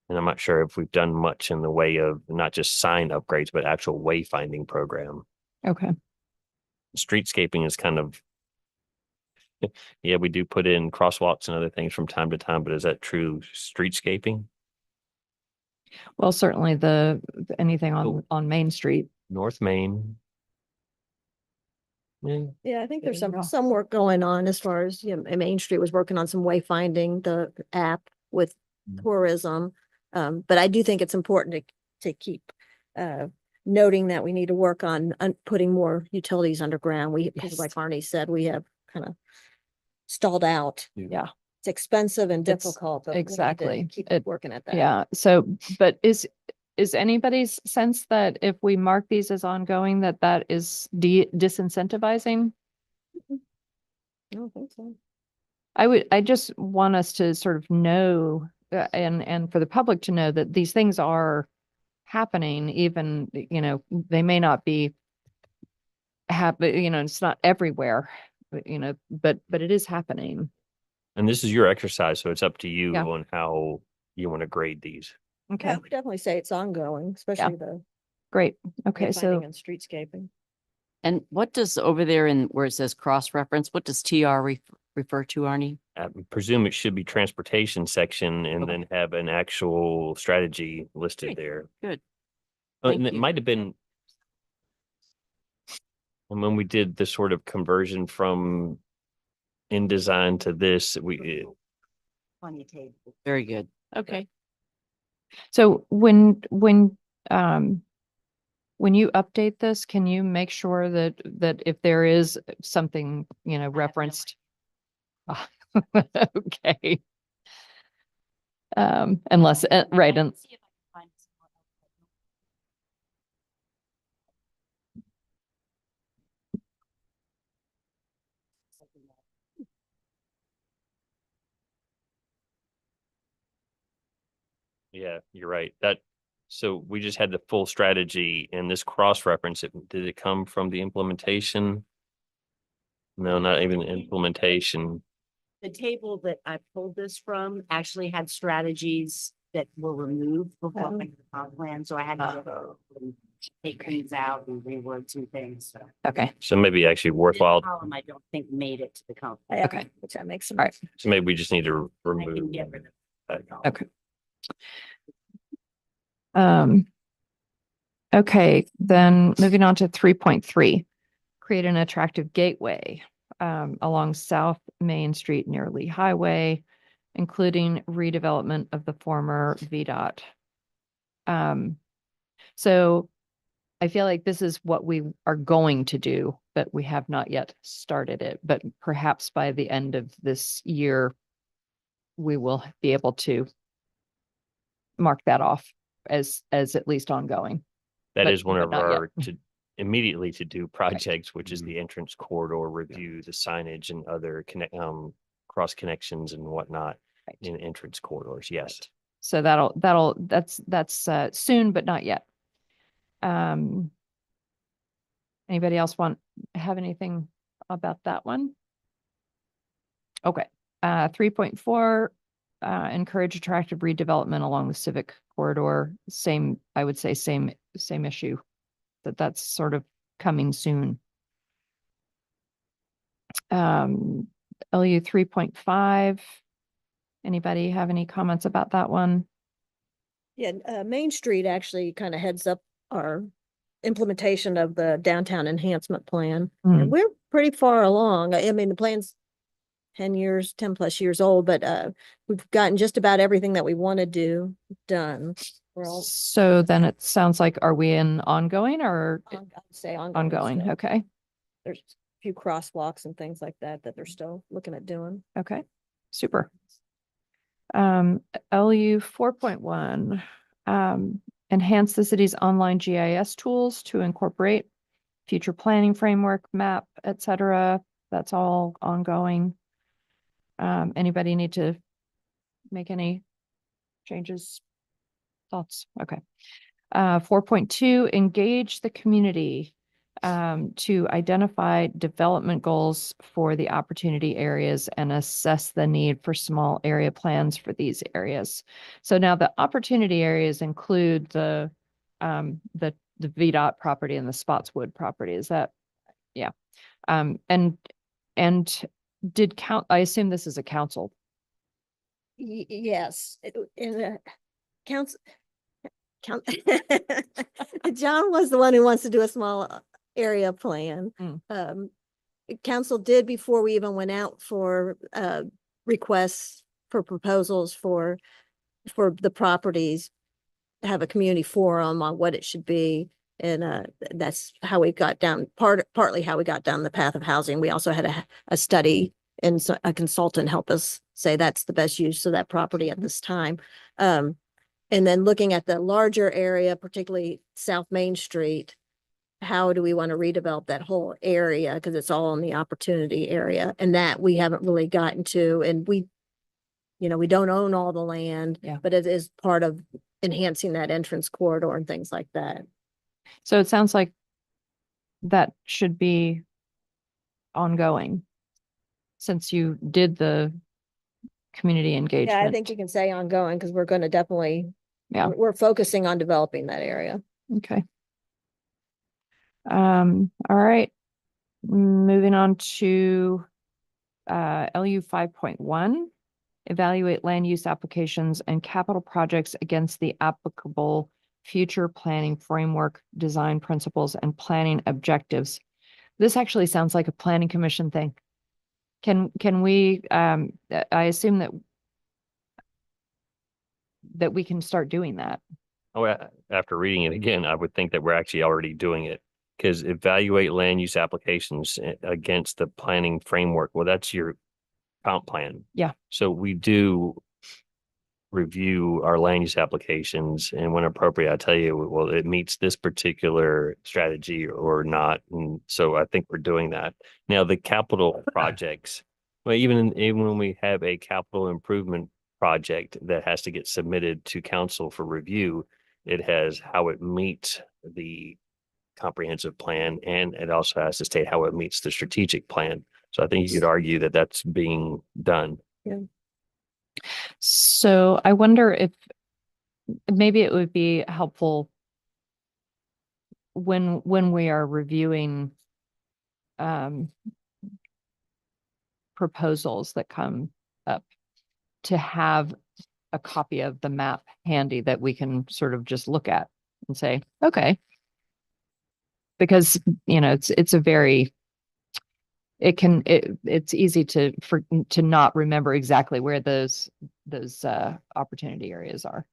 And I'm not sure if we've done much in the way of not just sign upgrades, but actual wayfinding program. Okay. Streetscaping is kind of, yeah, we do put in crosswalks and other things from time to time, but is that true streetscaping? Well, certainly anything Oh. on Main Street. North Main. Yeah, Yeah, I think there's Yeah. some work going on as far as, Main Street was working on some wayfinding, the app with Mhm. tourism. But I do think it's important to keep noting that we need to work on putting more utilities underground. Because Yes. like Arnie said, we have kind of stalled out. Yeah. It's expensive and It's- difficult, but we need to exactly. keep It- working at that. Yeah. So, but is anybody's sense that if we mark these as ongoing, that is disincentivizing? I don't think so. I just want us to sort of know, and for the public to know that these things are happening, even, they may not be it's not everywhere, but it is happening. and this is your exercise, so it's up to you Yeah. on how you want to grade these. Yeah, Okay, I would definitely say it's ongoing, especially the great. Okay, so wayfinding and streetscaping. And what does over there in where it says cross-reference, what does TR refer to, Arnie? I presume it should be transportation section and Okay. then have an actual strategy listed Great. there. Good. Oh, Thank and it you. might have been, And when we did the sort of conversion from InDesign to this, Very good. Okay. So when you update this, can you make sure that if there is something, referenced? Ah, okay. Unless, right, and yeah, you're right. So we just had the full strategy and this cross-reference, did it come from the implementation? No, not even the implementation. The table that I pulled this from actually had strategies that were removed before the comp plan, so I had to take things out and reword some things, so. okay, So maybe actually This worthwhile. column, I don't think made it to the comp. Okay. Which that makes sense. All right. So maybe we just need to I can remove get rid of that. that. Okay. Okay, then moving on to 3.3, create an attractive gateway along South Main Street near Lee Highway, including redevelopment of the former VDOT. So I feel like this is what we are going to do, but we have not yet started it. But perhaps by the end of this year, we will be able to mark that off as at least ongoing. That but- is one but of not yet. our immediately to do projects, which is the entrance corridor review, the signage and other cross connections and whatnot Right. in entrance corridors. Yes. So that's soon, but not yet. Anybody else have anything about that one? Okay, 3.4, encourage attractive redevelopment along the civic corridor. Same, I would say same issue, that's sort of coming soon. LU 3.5. Anybody have any comments about that one? Yeah, Main Street actually kind of heads up our implementation of the downtown enhancement plan. Mm. And we're pretty far along. I mean, the plan's 10 plus years old, but we've gotten just about everything that we want to do done. We're all, So then it sounds like, are we in ongoing or I'd say ongoing? still. Okay, There's a few crosswalks and things like that they're still looking at doing. okay, super. LU 4.1, enhance the city's online GIS tools to incorporate future planning framework, map, et cetera. That's all ongoing. Anybody need to make any changes? Thoughts? Okay. 4.2, engage the community to identify development goals for the opportunity areas and assess the need for small area plans for these areas. So now the opportunity areas include the VDOT property and the Spotswood property. Is that, yeah. And I assume this is a council. Yes, in the council. John was the one who wants to do a small area plan. Council did before we even went out for requests for proposals for the properties, have a community forum on what it should be. And that's how we got down, partly how we got down the path of housing. We also had a study and a consultant help us say that's the best use of that property at this time. And then looking at the larger area, particularly South Main Street, how do we want to redevelop that whole area? Because it's all in the opportunity area, and that we haven't really gotten to. And we don't own all the land, Yeah. but it is part of enhancing that entrance corridor and things like that. So it sounds like that should be ongoing since you did the community engagement. Yeah, I think you can say ongoing because we're going to definitely, Yeah. we're focusing on developing that area. Okay. All right. Moving on to LU 5.1, evaluate land use applications and capital projects against the applicable future planning framework, design principles, and planning objectives. This actually sounds like a planning commission thing. Can we, I assume that we can start doing that. Oh, after reading it again, I would think that we're actually already doing it. Because evaluate land use applications against the planning framework. Well, that's your comp plan. Yeah. So we do review our land use applications, and when appropriate, I tell you, well, it meets this particular strategy or not. And so I think we're doing that. Now, the capital projects, well, even when we have a capital improvement project that has to get submitted to council for review, it has how it meets the comprehensive plan, and it also has to state how it meets the strategic plan. So I think you could argue that that's being done. So I wonder if maybe it would be helpful when we are reviewing proposals that come up to have a copy of the map handy that we can sort of just look at and say, okay. Because, it's a very, it's easy to not remember exactly where those opportunity areas are,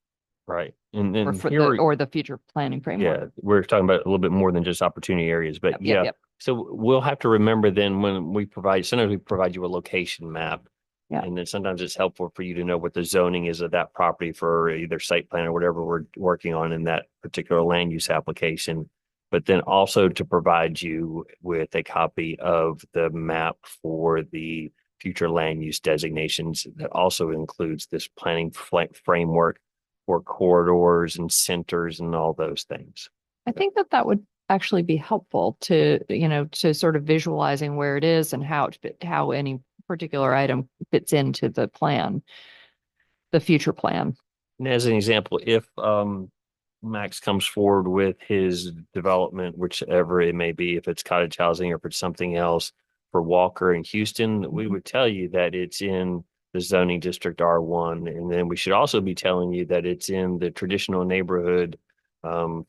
Right. And or then for here, or the future planning framework. yeah, we're talking about a little bit more than just opportunity areas, but yeah. Yep. So we'll have to remember then when we provide, sometimes we provide you a location map. Yeah. And then sometimes it's helpful for you to know what the zoning is of that property for either site plan or whatever we're working on in that particular land use application. But then also to provide you with a copy of the map for the future land use designations that also includes this planning framework for corridors and centers and all those things. I think that would actually be helpful to, to sort of visualizing where it is and how any particular item fits into the plan, the future plan. And as an example, if Max comes forward with his development, whichever it may be, if it's cottage housing or if it's something else for Walker in Houston, we would tell you that it's in the zoning district R1. And then we should also be telling you that it's in the traditional neighborhood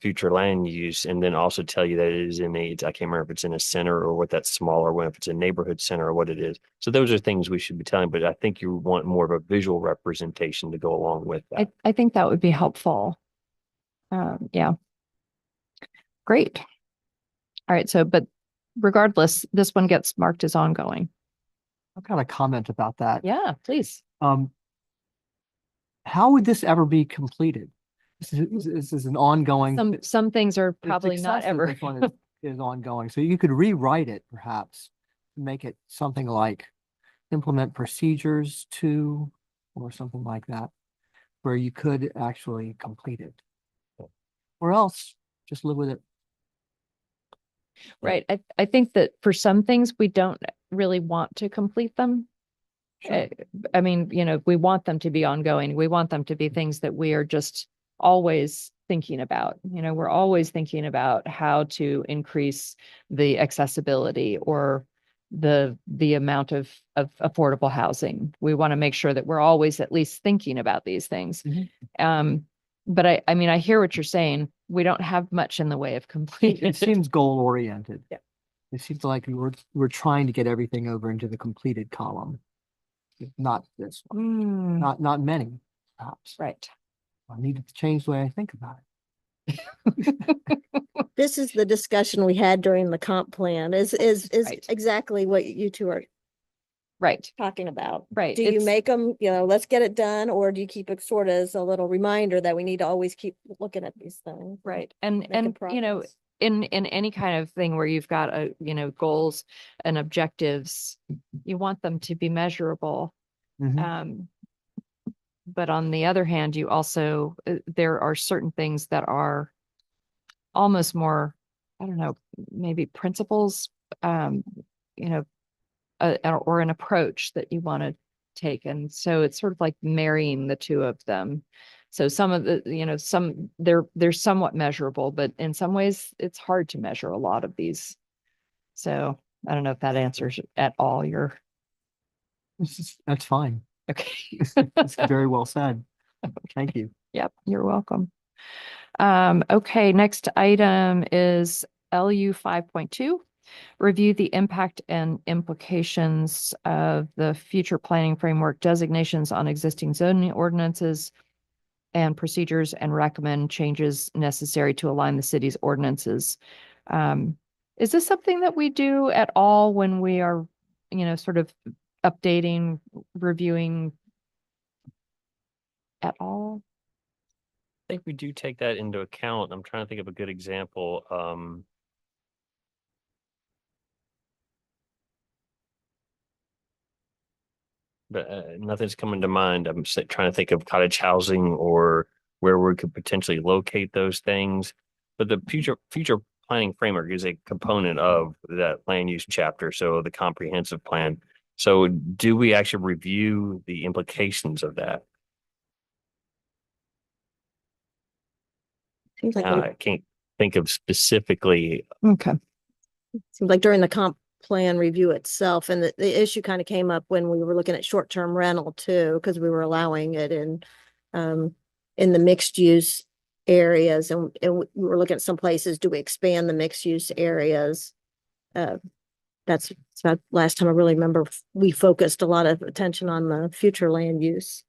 future land use, and then also tell you that it is in a, I can't remember if it's in a center or what that's smaller one, if it's a neighborhood center or what it is. So those are things we should be telling, but I think you want more of a visual representation to go along with that. I think that would be helpful. Yeah. Great. All right. So, but regardless, this one gets marked as ongoing. I've got a comment about that. Yeah, please. How would this ever be completed? This is an ongoing. Some things are it's probably not excessive ever. This one is ongoing. So you could rewrite it perhaps, make it something like implement procedures to, or something like that, where you could actually complete it. Or else just live with it. Right. I think that for some things, we don't really want to complete them. Sure. I mean, we want them to be ongoing. We want them to be things that we are just always thinking about. We're always thinking about how to increase the accessibility or the amount of affordable housing. We want to make sure that we're always at least thinking about these things. But I mean, I hear what you're saying. We don't have much in the way of completing. It seems goal oriented. Yeah. It seems like we're trying to get everything over into the completed column. Not this one. Not many, perhaps. Right. I need to change the way I think about it. This is the discussion we had during the comp plan is Right. exactly what you two are Right. talking about. Right. Do you It's- make them, let's get it done, or do you keep it sort of as a little reminder that we need to always keep looking at these things? Right. And Making progress. in any kind of thing where you've got goals and objectives, you want them to be measurable. Mhm. But on the other hand, you also, there are certain things that are almost more, I don't know, maybe principles, or an approach that you want to take. And so it's sort of like marrying the two of them. So some of the, they're somewhat measurable, but in some ways it's hard to measure a lot of these. So I don't know if that answers at all your. That's fine. Okay. It's very well said. Thank you. Yep, you're welcome. Okay, next item is LU 5.2. Review the impact and implications of the future planning framework designations on existing zoning ordinances and procedures and recommend changes necessary to align the city's ordinances. Is this something that we do at all when we are, sort of updating, reviewing at all? I think we do take that into account. I'm trying to think of a good example. But nothing's coming to mind. I'm trying to think of cottage housing or where we could potentially locate those things. But the future planning framework is a component of that land use chapter, so the comprehensive plan. So do we actually review the implications of that? Seems like, I can't think of specifically. Okay. seems like during the comp plan review itself, and the issue kind of came up when we were looking at short-term rental too, because we were allowing it in the mixed use areas, and we were looking at some places, do we expand the mixed use areas? That's about last time I really remember we focused a lot of attention on the future land use.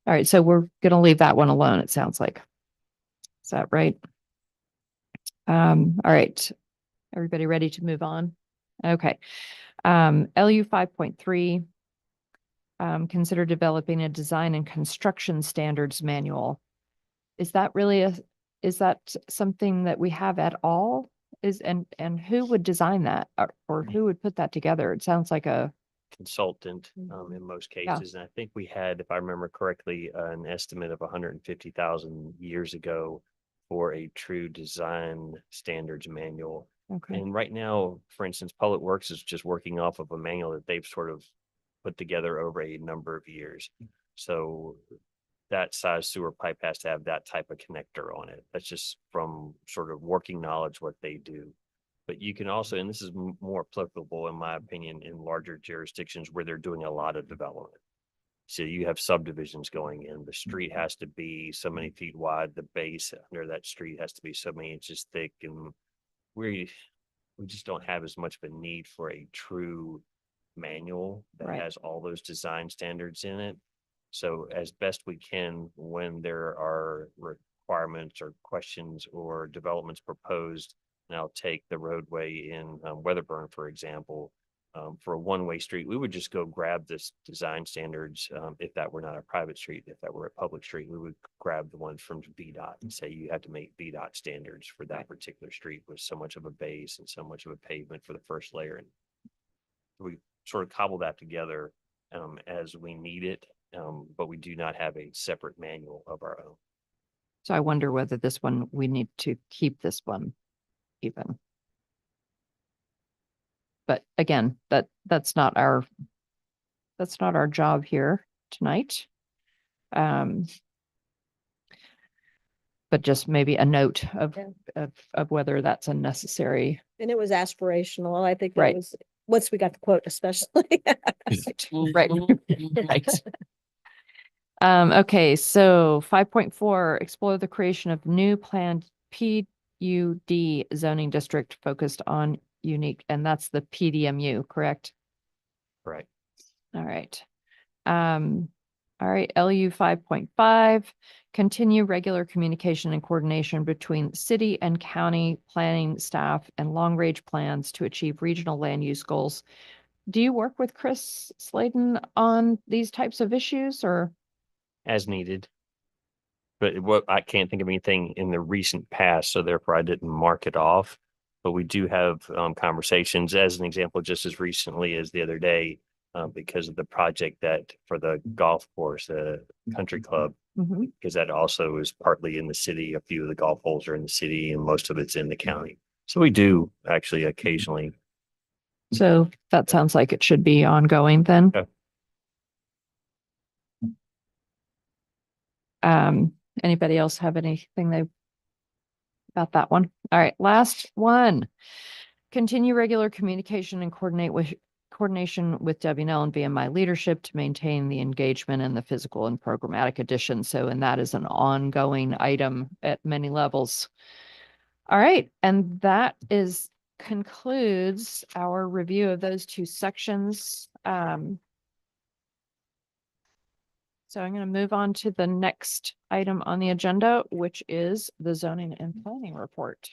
All right, so we're going to leave that one alone, it sounds like. Is that right? All right. Everybody ready to move on? Okay. LU 5.3, consider developing a design and construction standards manual. Is that something that we have at all? And who would design that or who would put that together? It sounds like a Consultant in most cases. And I think we had, if I remember correctly, an estimate of 150,000 years ago for a true design standards manual. okay. And right now, for instance, Public Works is just working off of a manual that they've sort of put together over a number of years. So that size sewer pipe has to have that type of connector on it. That's just from sort of working knowledge what they do. But you can also, and this is more applicable in my opinion, in larger jurisdictions where they're doing a lot of development. So you have subdivisions going in, the street has to be so many feet wide, the base under that street has to be so many inches thick, and we just don't have as much of a need for a true manual that Right. has all those design standards in it. So as best we can, when there are requirements or questions or developments proposed, and I'll take the roadway in Weatherburn, for example, for a one-way street, we would just go grab this design standards. If that were not a private street, if that were a public street, we would grab the ones from VDOT and say you have to make VDOT standards for that particular street with so much of a base and so much of a pavement for the first layer. And we sort of cobble that together as we need it, but we do not have a separate manual of our own. So I wonder whether this one, we need to keep this one even. But again, that's not our job here tonight. But just maybe a note of whether that's unnecessary. And it was aspirational. I think Right. that was, once we got the quote especially. Right. Right. Okay, so 5.4, explore the creation of new planned PUD zoning district focused on unique, and that's the PDMU, correct? Right. All right. All right, LU 5.5, continue regular communication and coordination between city and county planning staff and long-range plans to achieve regional land use goals. Do you work with Chris Sladen on these types of issues or? As needed. But what I can't think of anything in the recent past, so therefore I didn't mark it off. But we do have conversations, as an example, just as recently as the other day, because of the project that for the golf course, the country club, because that also is partly in the city. A few of the golf holes are in the city, and most of it's in the county. So we do actually occasionally. So that sounds like it should be ongoing then. Okay. Anybody else have anything about that one? All right, last one. Continue regular communication and coordination with WNL and BMI leadership to maintain the engagement and the physical and programmatic addition. So, and that is an ongoing item at many levels. All right, and that concludes our review of those two sections. So I'm going to move on to the next item on the agenda, which is the zoning and planning report.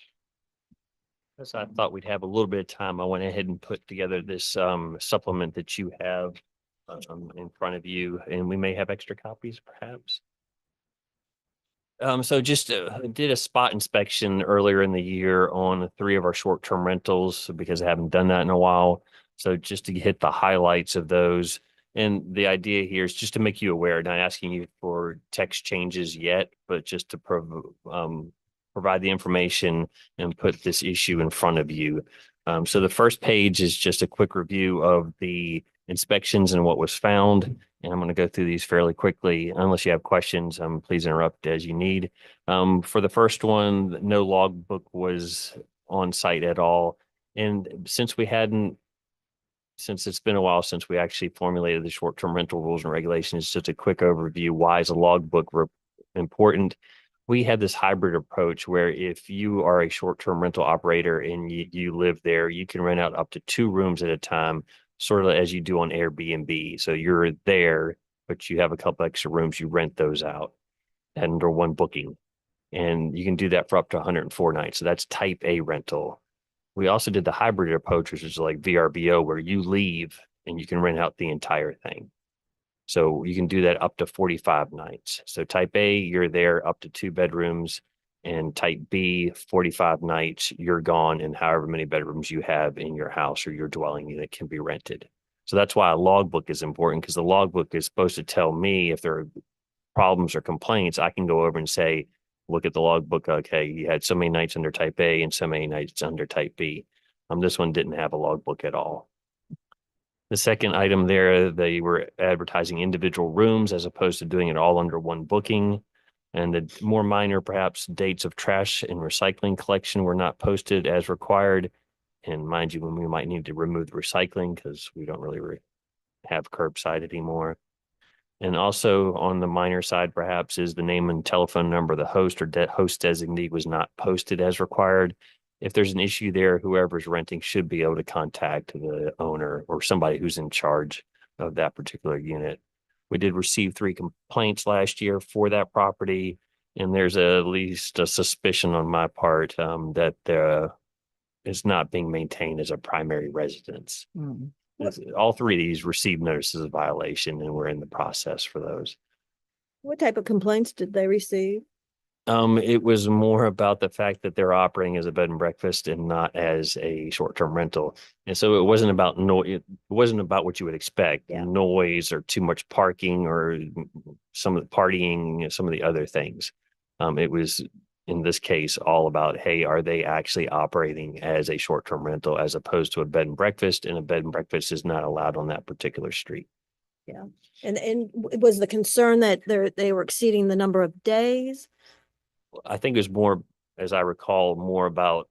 As I thought we'd have a little bit of time, I went ahead and put together this supplement that you have in front of you, and we may have extra copies perhaps. So just did a spot inspection earlier in the year on 3 of our short-term rentals because I haven't done that in a while. So just to hit the highlights of those. And the idea here is just to make you aware, not asking you for text changes yet, but just to provide the information and put this issue in front of you. So the first page is just a quick review of the inspections and what was found. And I'm going to go through these fairly quickly. Unless you have questions, please interrupt as you need. For the first one, no logbook was on site at all. And since it's been a while since we actually formulated the short-term rental rules and regulations, just a quick overview. Why is a logbook important? We have this hybrid approach where if you are a short-term rental operator and you live there, you can rent out up to 2 rooms at a time, sort of as you do on Airbnb. So you're there, but you have a couple extra rooms, you rent those out under one booking. And you can do that for up to 104 nights. So that's type A rental. We also did the hybrid approach, which is like VRBO, where you leave and you can rent out the entire thing. So you can do that up to 45 nights. So type A, you're there up to 2 bedrooms, and type B, 45 nights, you're gone, and however many bedrooms you have in your house or your dwelling unit can be rented. So that's why a logbook is important, because the logbook is supposed to tell me if there are problems or complaints. I can go over and say, look at the logbook. Okay, you had so many nights under type A and so many nights under type B. This one didn't have a logbook at all. The second item there, they were advertising individual rooms as opposed to doing it all under one booking. And the more minor, perhaps, dates of trash and recycling collection were not posted as required. And mind you, when we might need to remove the recycling because we don't really have curbside anymore. And also on the minor side, perhaps, is the name and telephone number of the host or host designee was not posted as required. If there's an issue there, whoever's renting should be able to contact the owner or somebody who's in charge of that particular unit. We did receive 3 complaints last year for that property, and there's at least a suspicion on my part that it's not being maintained as a primary residence. All 3 of these received notices of violation, and we're in the process for those. What type of complaints did they receive? It was more about the fact that they're operating as a bed and breakfast and not as a short-term rental. And so it wasn't about it wasn't about what you would expect, noise or too much parking or some of the partying, some of the other things. It was, in this case, all about, hey, are they actually operating as a short-term rental as opposed to a bed and breakfast? And a bed and breakfast is not allowed on that particular street. Yeah. And was the concern that they were exceeding the number of days? I think it was more, as I recall, more about,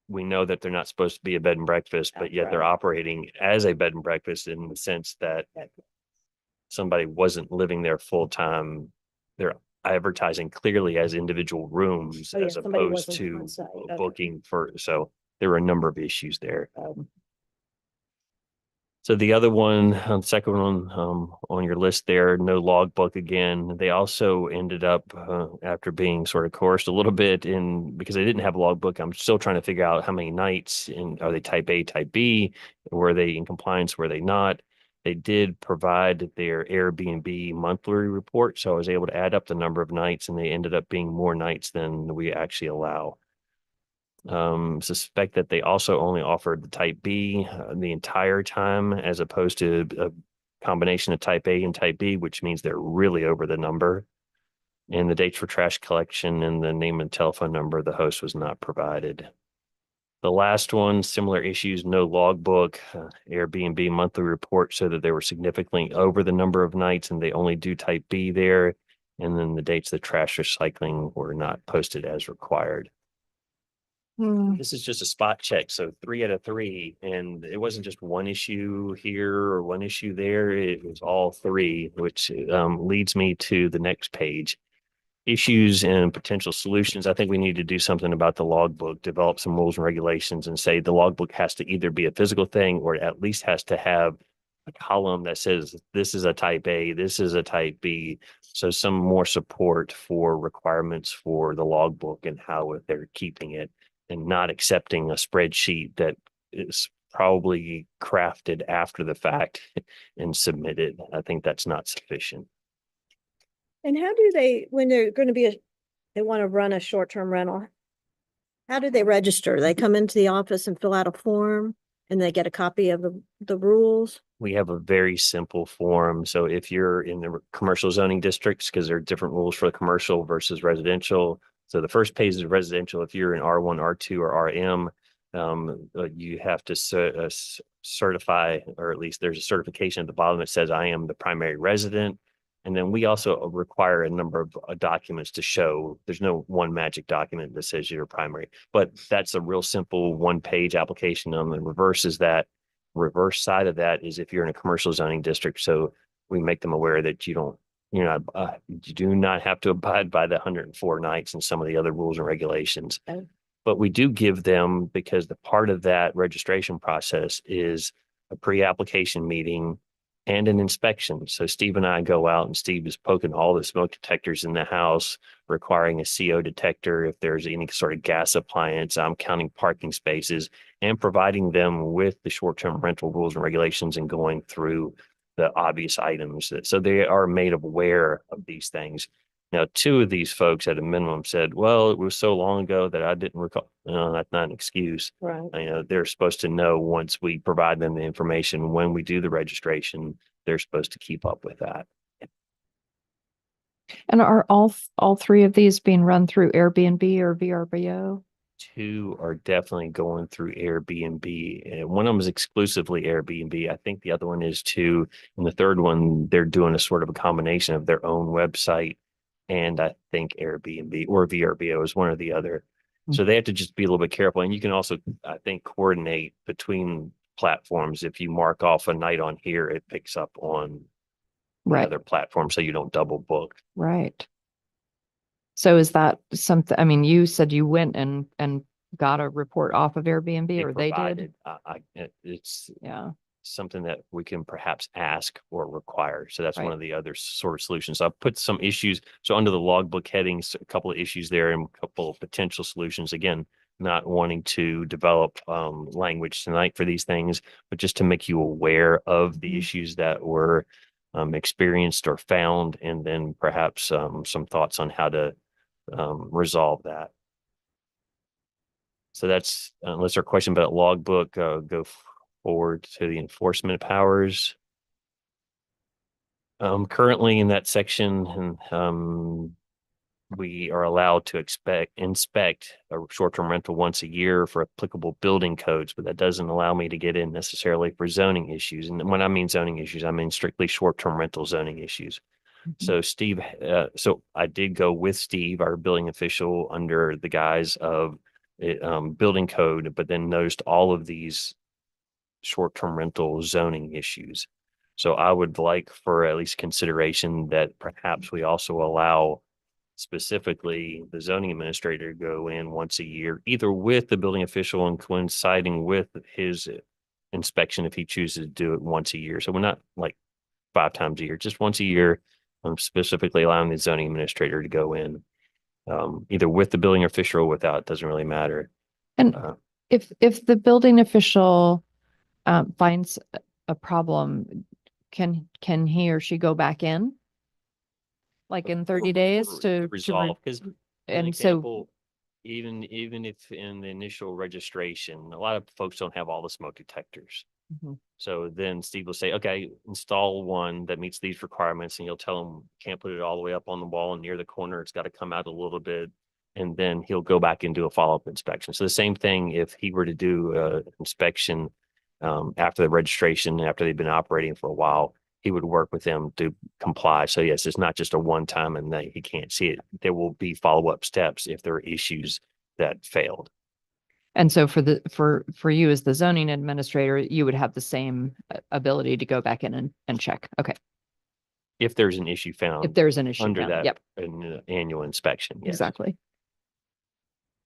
we know that they're not supposed to be a bed and breakfast, but yet they're operating as a bed and breakfast in the sense that somebody wasn't living there full time. They're advertising clearly as individual rooms as opposed to booking for. So there were a number of issues there. So the other one, second one on your list there, no logbook again. They also ended up after being sort of coerced a little bit because they didn't have a logbook. I'm still trying to figure out how many nights, and are they type A, type B? Were they in compliance? Were they not? They did provide their Airbnb monthly report, so I was able to add up the number of nights, and they ended up being more nights than we actually allow. Suspect that they also only offered the type B the entire time, as opposed to a combination of type A and type B, which means they're really over the number. And the dates for trash collection and the name and telephone number of the host was not provided. The last one, similar issues, no logbook, Airbnb monthly report, so that they were significantly over the number of nights and they only do type B there. And then the dates of trash recycling were not posted as required. This is just a spot check. So 3 out of 3. And it wasn't just one issue here or one issue there. It was all 3, which leads me to the next page. issues and potential solutions, I think we need to do something about the logbook, develop some rules and regulations and say the logbook has to either be a physical thing or at least has to have a column that says this is a type A, this is a type B. So some more support for requirements for the logbook and how they're keeping it, and not accepting a spreadsheet that is probably crafted after the fact and submitted. I think that's not sufficient. And how do they, when they're going to be, they want to run a short-term rental? How do they register? They come into the office and fill out a form and they get a copy of the rules? We have a very simple form. So if you're in the commercial zoning districts, because there are different rules for the commercial versus residential. So the first page is residential. If you're in R1, R2, or RM, you have to certify, or at least there's a certification at the bottom that says I am the primary resident. And then we also require a number of documents to show there's no one magic document that says you're primary, but that's a real simple one-page application. On the reverse reverse side of that is if you're in a commercial zoning district. So we make them aware that you do not have to abide by the 104 nights and some of the other rules and regulations. Oh. But we do give them, because the part of that registration process is a pre-application meeting and an inspection. So Steve and I go out and Steve is poking all the smoke detectors in the house, requiring a CO detector if there's any sort of gas appliance. I'm counting parking spaces and providing them with the short-term rental rules and regulations and going through the obvious items. So they are made aware of these things. Now, two of these folks at a minimum said, well, it was so long ago that I didn't recall. No, that's not an excuse. Right. They're supposed to know once we provide them the information, when we do the registration, they're supposed to keep up with that. And are all three of these being run through Airbnb or VRBO? Two are definitely going through Airbnb, and one of them is exclusively Airbnb. I think the other one is too, and the third one, they're doing a sort of a combination of their own website and I think Airbnb or VRBO is one or the other. So they have to just be a little bit careful. And you can also, I think, coordinate between platforms. If you mark off a night on here, it picks up on the Right, other platform, so you don't double book. right. So is that something, I mean, you said you went and got a report off of Airbnb, or they did? Provided. It's Yeah, something that we can perhaps ask or require. So that's one Right. of the other sort of solutions. I've put some issues. So under the logbook headings, a couple of issues there and a couple of potential solutions. Again, not wanting to develop language tonight for these things, but just to make you aware of the issues that were experienced or found, and then perhaps some thoughts on how to resolve that. So that's, unless there are questions about logbook, go forward to the enforcement powers. Currently in that section, and we are allowed to inspect a short-term rental once a year for applicable building codes, but that doesn't allow me to get in necessarily for zoning issues. And when I mean zoning issues, I mean strictly short-term rental zoning issues. So Steve, so I did go with Steve, our building official, under the guise of building code, but then noticed all of these short-term rental zoning issues. So I would like for at least consideration that perhaps we also allow specifically the zoning administrator to go in once a year, either with the building official and coinciding with his inspection if he chooses to do it once a year. So we're not like 5 times a year, just once a year. I'm specifically allowing the zoning administrator to go in, either with the building official or without, doesn't really matter. and if the building official finds a problem, can he or she go back in? Like in 30 days to resolve? Because and so, even if in the initial registration, a lot of folks don't have all the smoke detectors. Mhm. So then Steve will say, okay, install one that meets these requirements, and you'll tell him can't put it all the way up on the wall and near the corner. It's got to come out a little bit. And then he'll go back and do a follow-up inspection. So the same thing if he were to do an inspection after the registration, after they've been operating for a while, he would work with them to comply. So yes, it's not just a one time and he can't see it. There will be follow-up steps if there are issues that failed. and so for you as the zoning administrator, you would have the same ability to go back in and check. Okay. if there's an issue found. If there's an issue. Under found. that. Yep, Annual inspection. Yes. exactly.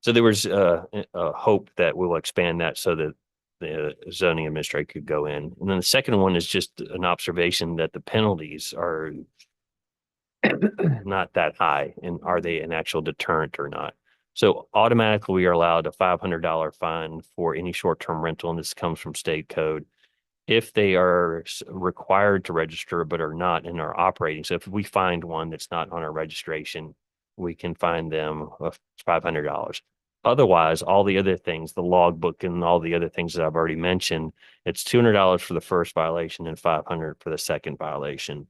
So there was a hope that we'll expand that so that the zoning administrator could go in. And then the second one is just an observation that the penalties are not that high, and are they an actual deterrent or not? So automatically we are allowed a $500 fine for any short-term rental, and this comes from state code. If they are required to register but are not and are operating. So if we find one that's not on our registration, we can fine them $500. Otherwise, all the other things, the logbook and all the other things that I've already mentioned, it's $200 for the first violation and $500 for the second violation.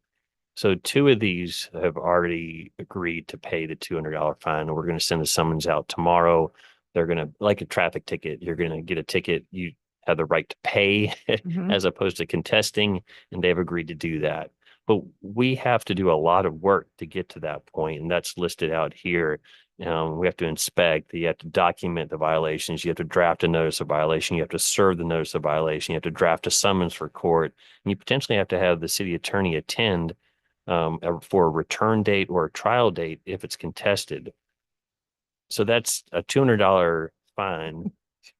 So two of these have already agreed to pay the $200 fine, and we're going to send the summons out tomorrow. They're going to, like a traffic ticket, you're going to get a ticket. You have the right to pay Mhm. as opposed to contesting, and they've agreed to do that. But we have to do a lot of work to get to that point, and that's listed out here. We have to inspect, you have to document the violations, you have to draft a notice of violation, you have to serve the notice of violation, you have to draft a summons for court, and you potentially have to have the city attorney attend for a return date or a trial date if it's contested. So that's a $200 fine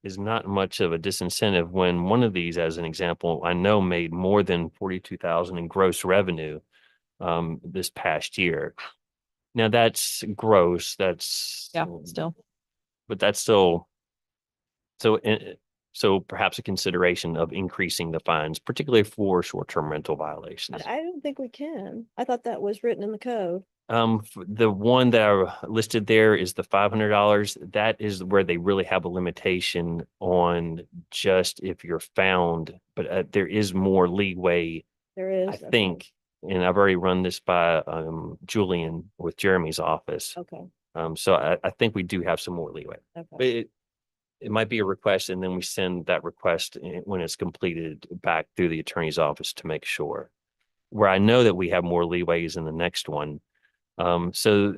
is not much of a disincentive when one of these, as an example, I know made more than 42,000 in gross revenue this past year. Now that's gross, that's Yeah, still. but that's still so so perhaps a consideration of increasing the fines, particularly for short-term rental violations. I don't think we can. I thought that was written in the code. The one that I listed there is the $500. That is where they really have a limitation on just if you're found, but there is more leeway, There is. I okay. think. And I've already run this by Julian with Jeremy's office. Okay, So I think we do have some more leeway, but okay. it might be a request, and then we send that request when it's completed back through the attorney's office to make sure. Where I know that we have more leeway is in the next one. So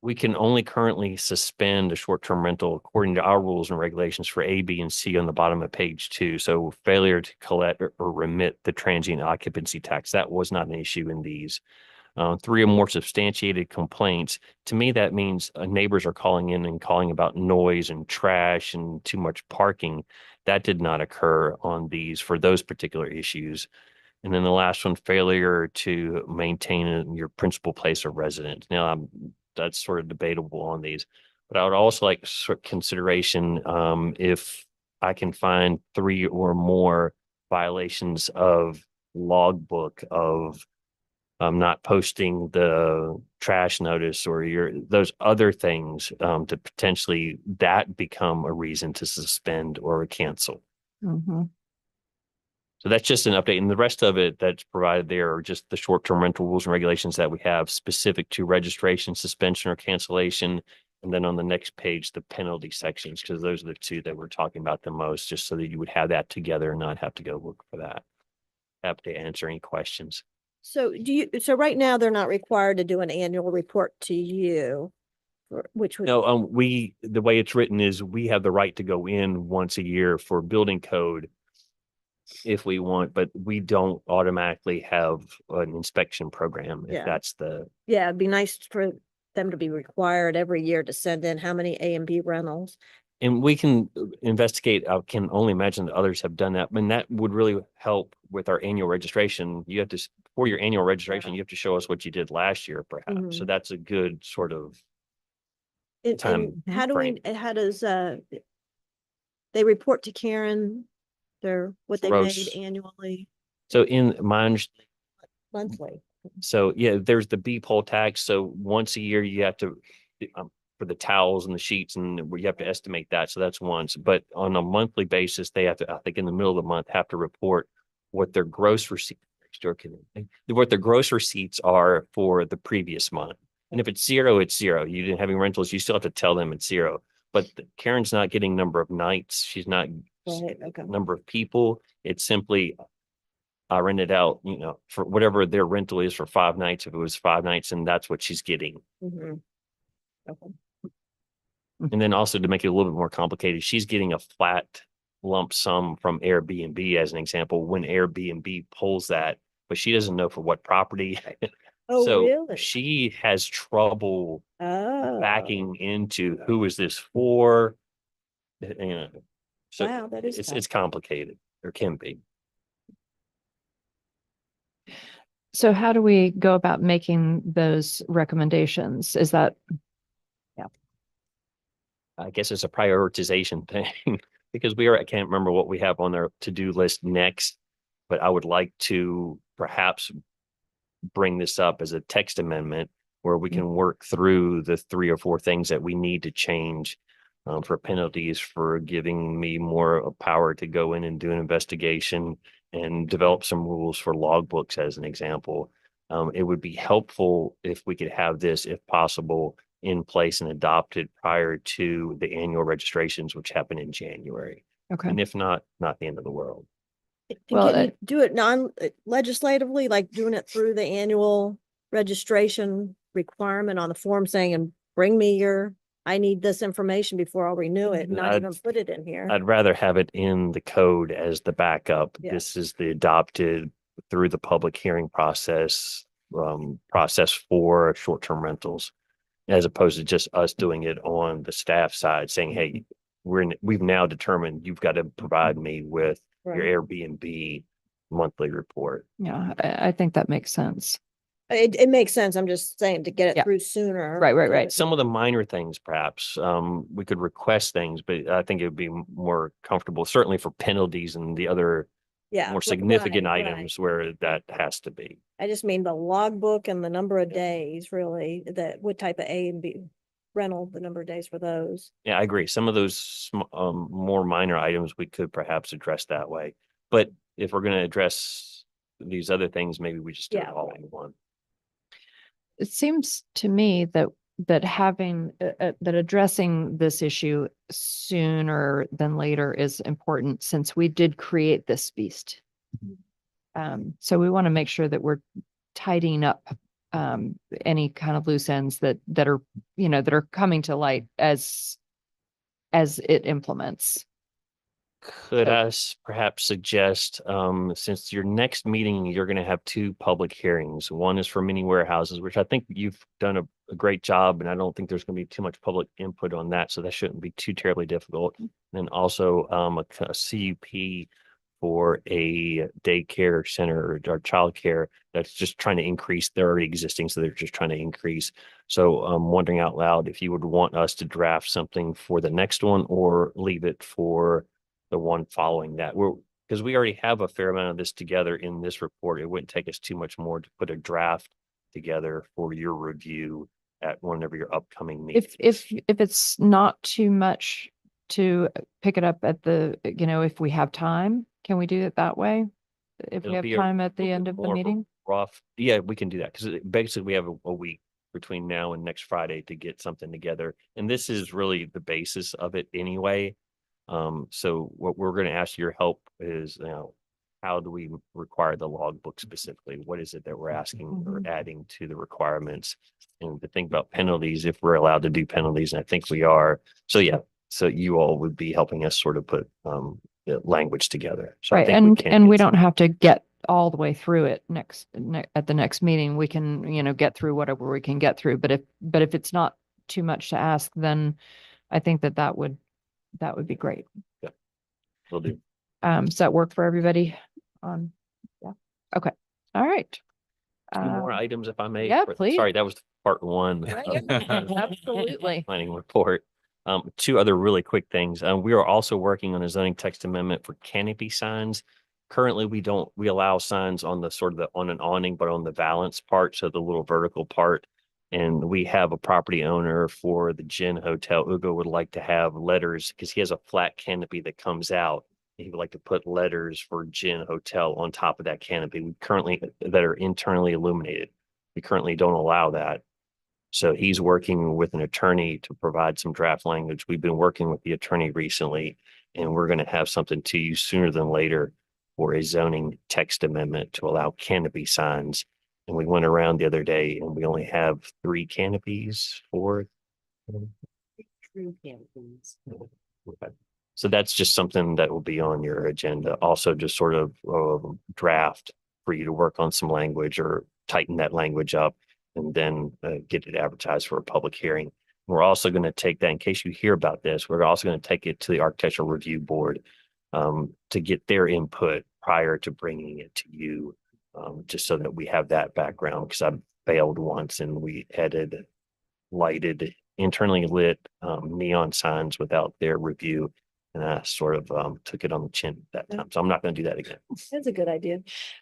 we can only currently suspend a short-term rental according to our rules and regulations for A, B, and C on the bottom of page 2. So failure to collect or remit the transient occupancy tax, that was not an issue in these. 3 or more substantiated complaints. To me, that means neighbors are calling in and calling about noise and trash and too much parking. That did not occur on these for those particular issues. And then the last one, failure to maintain your principal place of residence. Now, that's sort of debatable on these, but I would also like consideration if I can find 3 or more violations of logbook of not posting the trash notice or those other things to potentially that become a reason to suspend or cancel. Mhm. So that's just an update. And the rest of it that's provided there are just the short-term rental rules and regulations that we have specific to registration, suspension, or cancellation. And then on the next page, the penalty sections, because those are the 2 that we're talking about the most, just so that you would have that together and not have to go look for that. Happy to answer any questions. So so right now they're not required to do an annual report to you, which would. No, the way it's written is we have the right to go in once a year for building code if we want, but we don't automatically have an inspection program if Yeah. that's the. Yeah, it'd be nice for them to be required every year to send in how many A and B rentals. And we can investigate. I can only imagine that others have done that. And that would really help with our annual registration. You have to, for your annual registration, you have to show us what you did last year, perhaps. So Mhm. that's a good sort of And time how do frame. how does, they report to Karen what they made Gross. annually, So in my understanding, monthly? so yeah, there's the B poll tax. So once a year you have to, for the towels and the sheets, and you have to estimate that. So that's once, but on a monthly basis, they have to, I think in the middle of the month, have to report what their gross receipts, what their gross receipts are for the previous month. And if it's 0, it's 0. You didn't have any rentals, you still have to tell them it's 0. But Karen's not getting number of nights. She's not Right, okay. number of people. It's simply I rented out, for whatever their rental is for 5 nights. If it was 5 nights, and that's what she's getting. Mhm. Okay. And then also to make it a little bit more complicated, she's getting a flat lump sum from Airbnb as an example. When Airbnb pulls that, but she doesn't know for what property. Oh, So really? she has trouble Oh. backing into who is this for? You know, so Wow, that is it's complicated, or can be. So how do we go about making those recommendations? Is that, I guess it's a prioritization thing because I can't remember what we have on our to-do list next, but I would like to perhaps bring this up as a text amendment where we can work through the 3 or 4 things that we need to change for penalties, for giving me more power to go in and do an investigation and develop some rules for logbooks as an example. It would be helpful if we could have this, if possible, in place and adopted prior to the annual registrations, which happen in January. okay. And if not the end of the world. Well, Can you do it legislatively, like doing it through the annual registration requirement on the form saying, and bring me I need this information before I'll renew it, not I'd- even put it in here. I'd rather have it in the code as the backup. Yeah. This is the adopted through the public hearing process for short-term rentals, as opposed to just us doing it on the staff side saying, hey, we've now determined you've got to provide me with your Right. Airbnb monthly report. Yeah, I think that makes sense. It makes sense. I'm just saying to get Yeah. it through sooner. Right. Some of the minor things, perhaps, we could request things, but I think it would be more comfortable, certainly for penalties and the other Yeah. more significant items where that has to be. I just mean the logbook and the number of days, really, what type of A and B rental, the number of days for those. Yeah, I agree. Some of those more minor items we could perhaps address that way. But if we're going to address these other things, maybe we just do it Yeah, all right. in one. It seems to me that having that addressing this issue sooner than later is important since we did create this beast. So we want to make sure that we're tidying up any kind of loose ends that are, that are coming to light as it implements. Could So- I perhaps suggest, since your next meeting, you're going to have 2 public hearings. One is for mini warehouses, which I think you've done a great job, and I don't think there's going to be too much public input on that, so that shouldn't be too terribly difficult. And then also a CUP for a daycare center or childcare that's just trying to increase. They're already existing, so they're just trying to increase. So I'm wondering out loud if you would want us to draft something for the next one or leave it for the one following that. Because we already have a fair amount of this together in this report. It wouldn't take us too much more to put a draft together for your review at one of your upcoming meetings. If it's not too much to pick it up at if we have time, can we do it that way? If we It'll have be a time at the little end bit of the more of a meeting? Rough, yeah, we can do that because basically we have a week between now and next Friday to get something together. And this is really the basis of it anyway. So what we're going to ask your help is, how do we require the logbook specifically? What is it that we're asking or adding to the requirements? And to think about penalties, if we're allowed to do penalties, and I think we are. So yeah, so you all would be helping us sort of put the language together. So I Right, think and we get don't have to get all the way through it at the next meeting. We can, get through whatever we can get through. But if it's not too much to ask, then I think that would be great. We'll do. Does that work for everybody? Yeah. Okay. All right. 2 more items, if I may. yeah, please. Sorry, that was part 1. Absolutely. Planning report. 2 other really quick things. We are also working on a zoning text amendment for canopy signs. Currently, we allow signs on the sort of on an awning, but on the valance part, so the little vertical part. And we have a property owner for the Gin Hotel. Ugo would like to have letters because he has a flat canopy that comes out. He would like to put letters for Gin Hotel on top of that canopy. That are internally illuminated. We currently don't allow that. So he's working with an attorney to provide some draft language. We've been working with the attorney recently, and we're going to have something to you sooner than later for a zoning text amendment to allow canopy signs. And we went around the other day and we only have 3 canopies for. True campaigns. Okay. So that's just something that will be on your agenda. Also just sort of draft for you to work on some language or tighten that language up and then get it advertised for a public hearing. We're also going to take that, in case you hear about this, we're also going to take it to the Architectural Review Board to get their input prior to bringing it to you, just so that we have that background, because I failed once and we added lighted, internally lit neon signs without their review. And I sort of took it on the chin that time. So I'm not going to do that again. That's a good idea.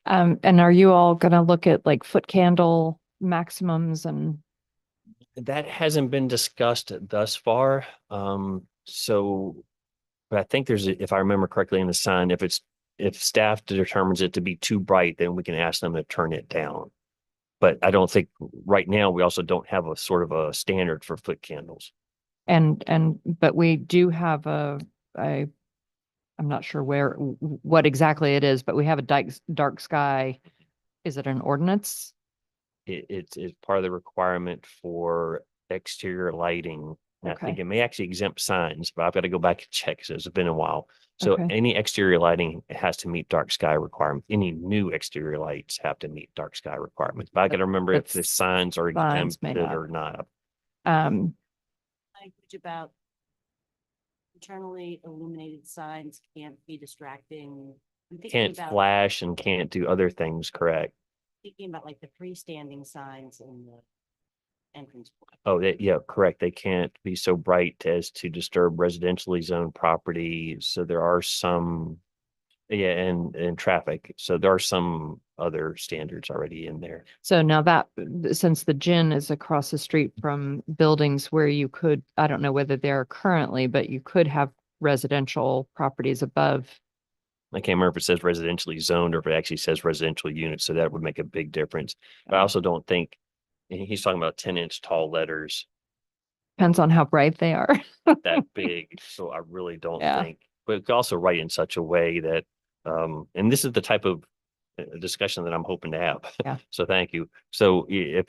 And are you all going to look at like foot candle maximums and That hasn't been discussed thus far. But I think if I remember correctly in the sign, if staff determines it to be too bright, then we can ask them to turn it down. But I don't think right now we also don't have a sort of a standard for foot candles. but we do have I'm not sure what exactly it is, but we have a dark sky. Is it an ordinance? It's part of the requirement for exterior lighting. And I think Okay. it may actually exempt signs, but I've got to go back and check because it's been a while. So Okay. any exterior lighting has to meet dark sky requirements. Any new exterior lights have to meet dark sky requirements. But I got to remember if the But signs are signs may exempted not. or not. Language about internally illuminated signs can't be distracting. I'm thinking Can't about flash and can't do other things, correct? thinking about like the freestanding signs in the entrance. point. Oh, yeah, correct. They can't be so bright as to disturb residentially zoned property. So there are some, yeah, and traffic. So there are some other standards already in there. So now that, since the gym is across the street from buildings where you could, I don't know whether they are currently, but you could have residential properties above. I can't remember if it says residentially zoned or if it actually says residential units. So that would make a big difference. But I also don't think, and he's talking about 10-inch tall letters Depends on how bright they are. that big. So I really don't Yeah. think, but it's also write in such a way that, and this is the type of discussion that I'm hoping to have. Yeah. So thank you. So if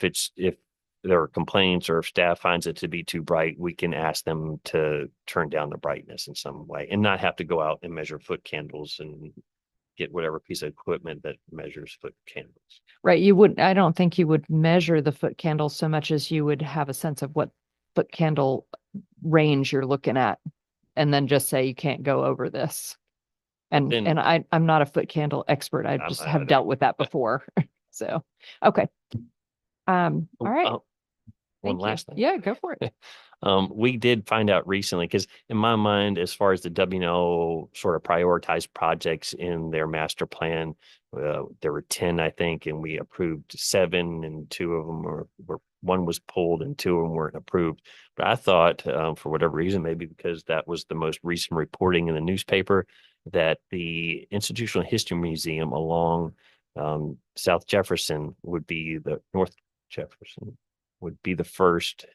there are complaints or if staff finds it to be too bright, we can ask them to turn down the brightness in some way and not have to go out and measure foot candles and get whatever piece of equipment that measures foot candles. Right. I don't think you would measure the foot candle so much as you would have a sense of what foot candle range you're looking at. And then just say you can't go over this. And Then- I'm not a foot candle expert. I just have I- dealt with that before. So, okay. All right. One Thank you. last thing. Yeah, go for it. We did find out recently, because in my mind, as far as the WNO sort of prioritized projects in their master plan, there were 10, I think, and we approved 7, and 2 of them were one was pulled and 2 of them weren't approved. But I thought, for whatever reason, maybe because that was the most recent reporting in the newspaper, that the Institutional History Museum along South Jefferson would be the North Jefferson would be the first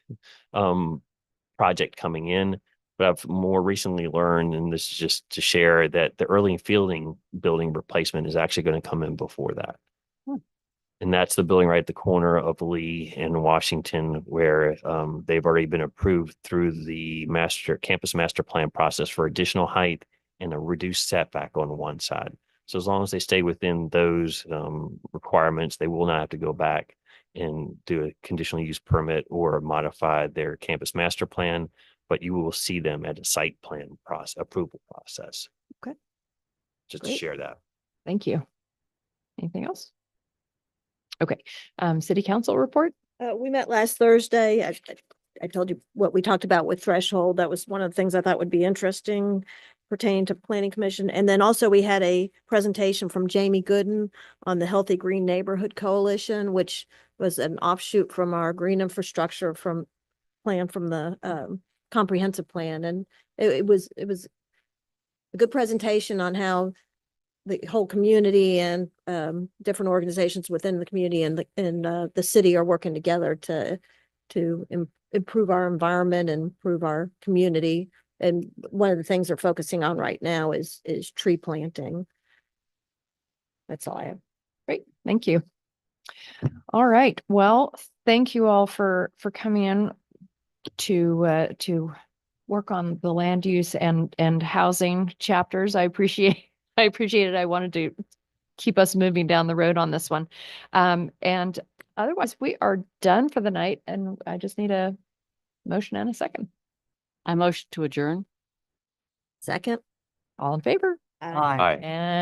project coming in. But I've more recently learned, and this is just to share, that the Early Fielding building replacement is actually going to come in before that. And that's the building right at the corner of Lee and Washington, where they've already been approved through the campus master plan process for additional height and a reduced setback on one side. So as long as they stay within those requirements, they will not have to go back and do a conditional use permit or modify their campus master plan, but you will see them at a site plan approval process. Okay. Just Great. to share that. Thank you. Anything else? Okay. City council report? We met last Thursday. I told you what we talked about with threshold. That was one of the things I thought would be interesting pertaining to planning commission. And then also we had a presentation from Jamie Gooden on the Healthy Green Neighborhood Coalition, which was an offshoot from our green infrastructure plan from the comprehensive plan. And it was a good presentation on how the whole community and different organizations within the community and the city are working together to improve our environment and improve our community. And one of the things they're focusing on right now is tree planting. That's all I have. Great. Thank you. All right. Well, thank you all for coming in to work on the land use and housing chapters. I appreciate it. I wanted to keep us moving down the road on this one. And otherwise, we are done for the night, and I just need a motion and a second. I motion to adjourn. Second? All in favor? Uh, Aye. And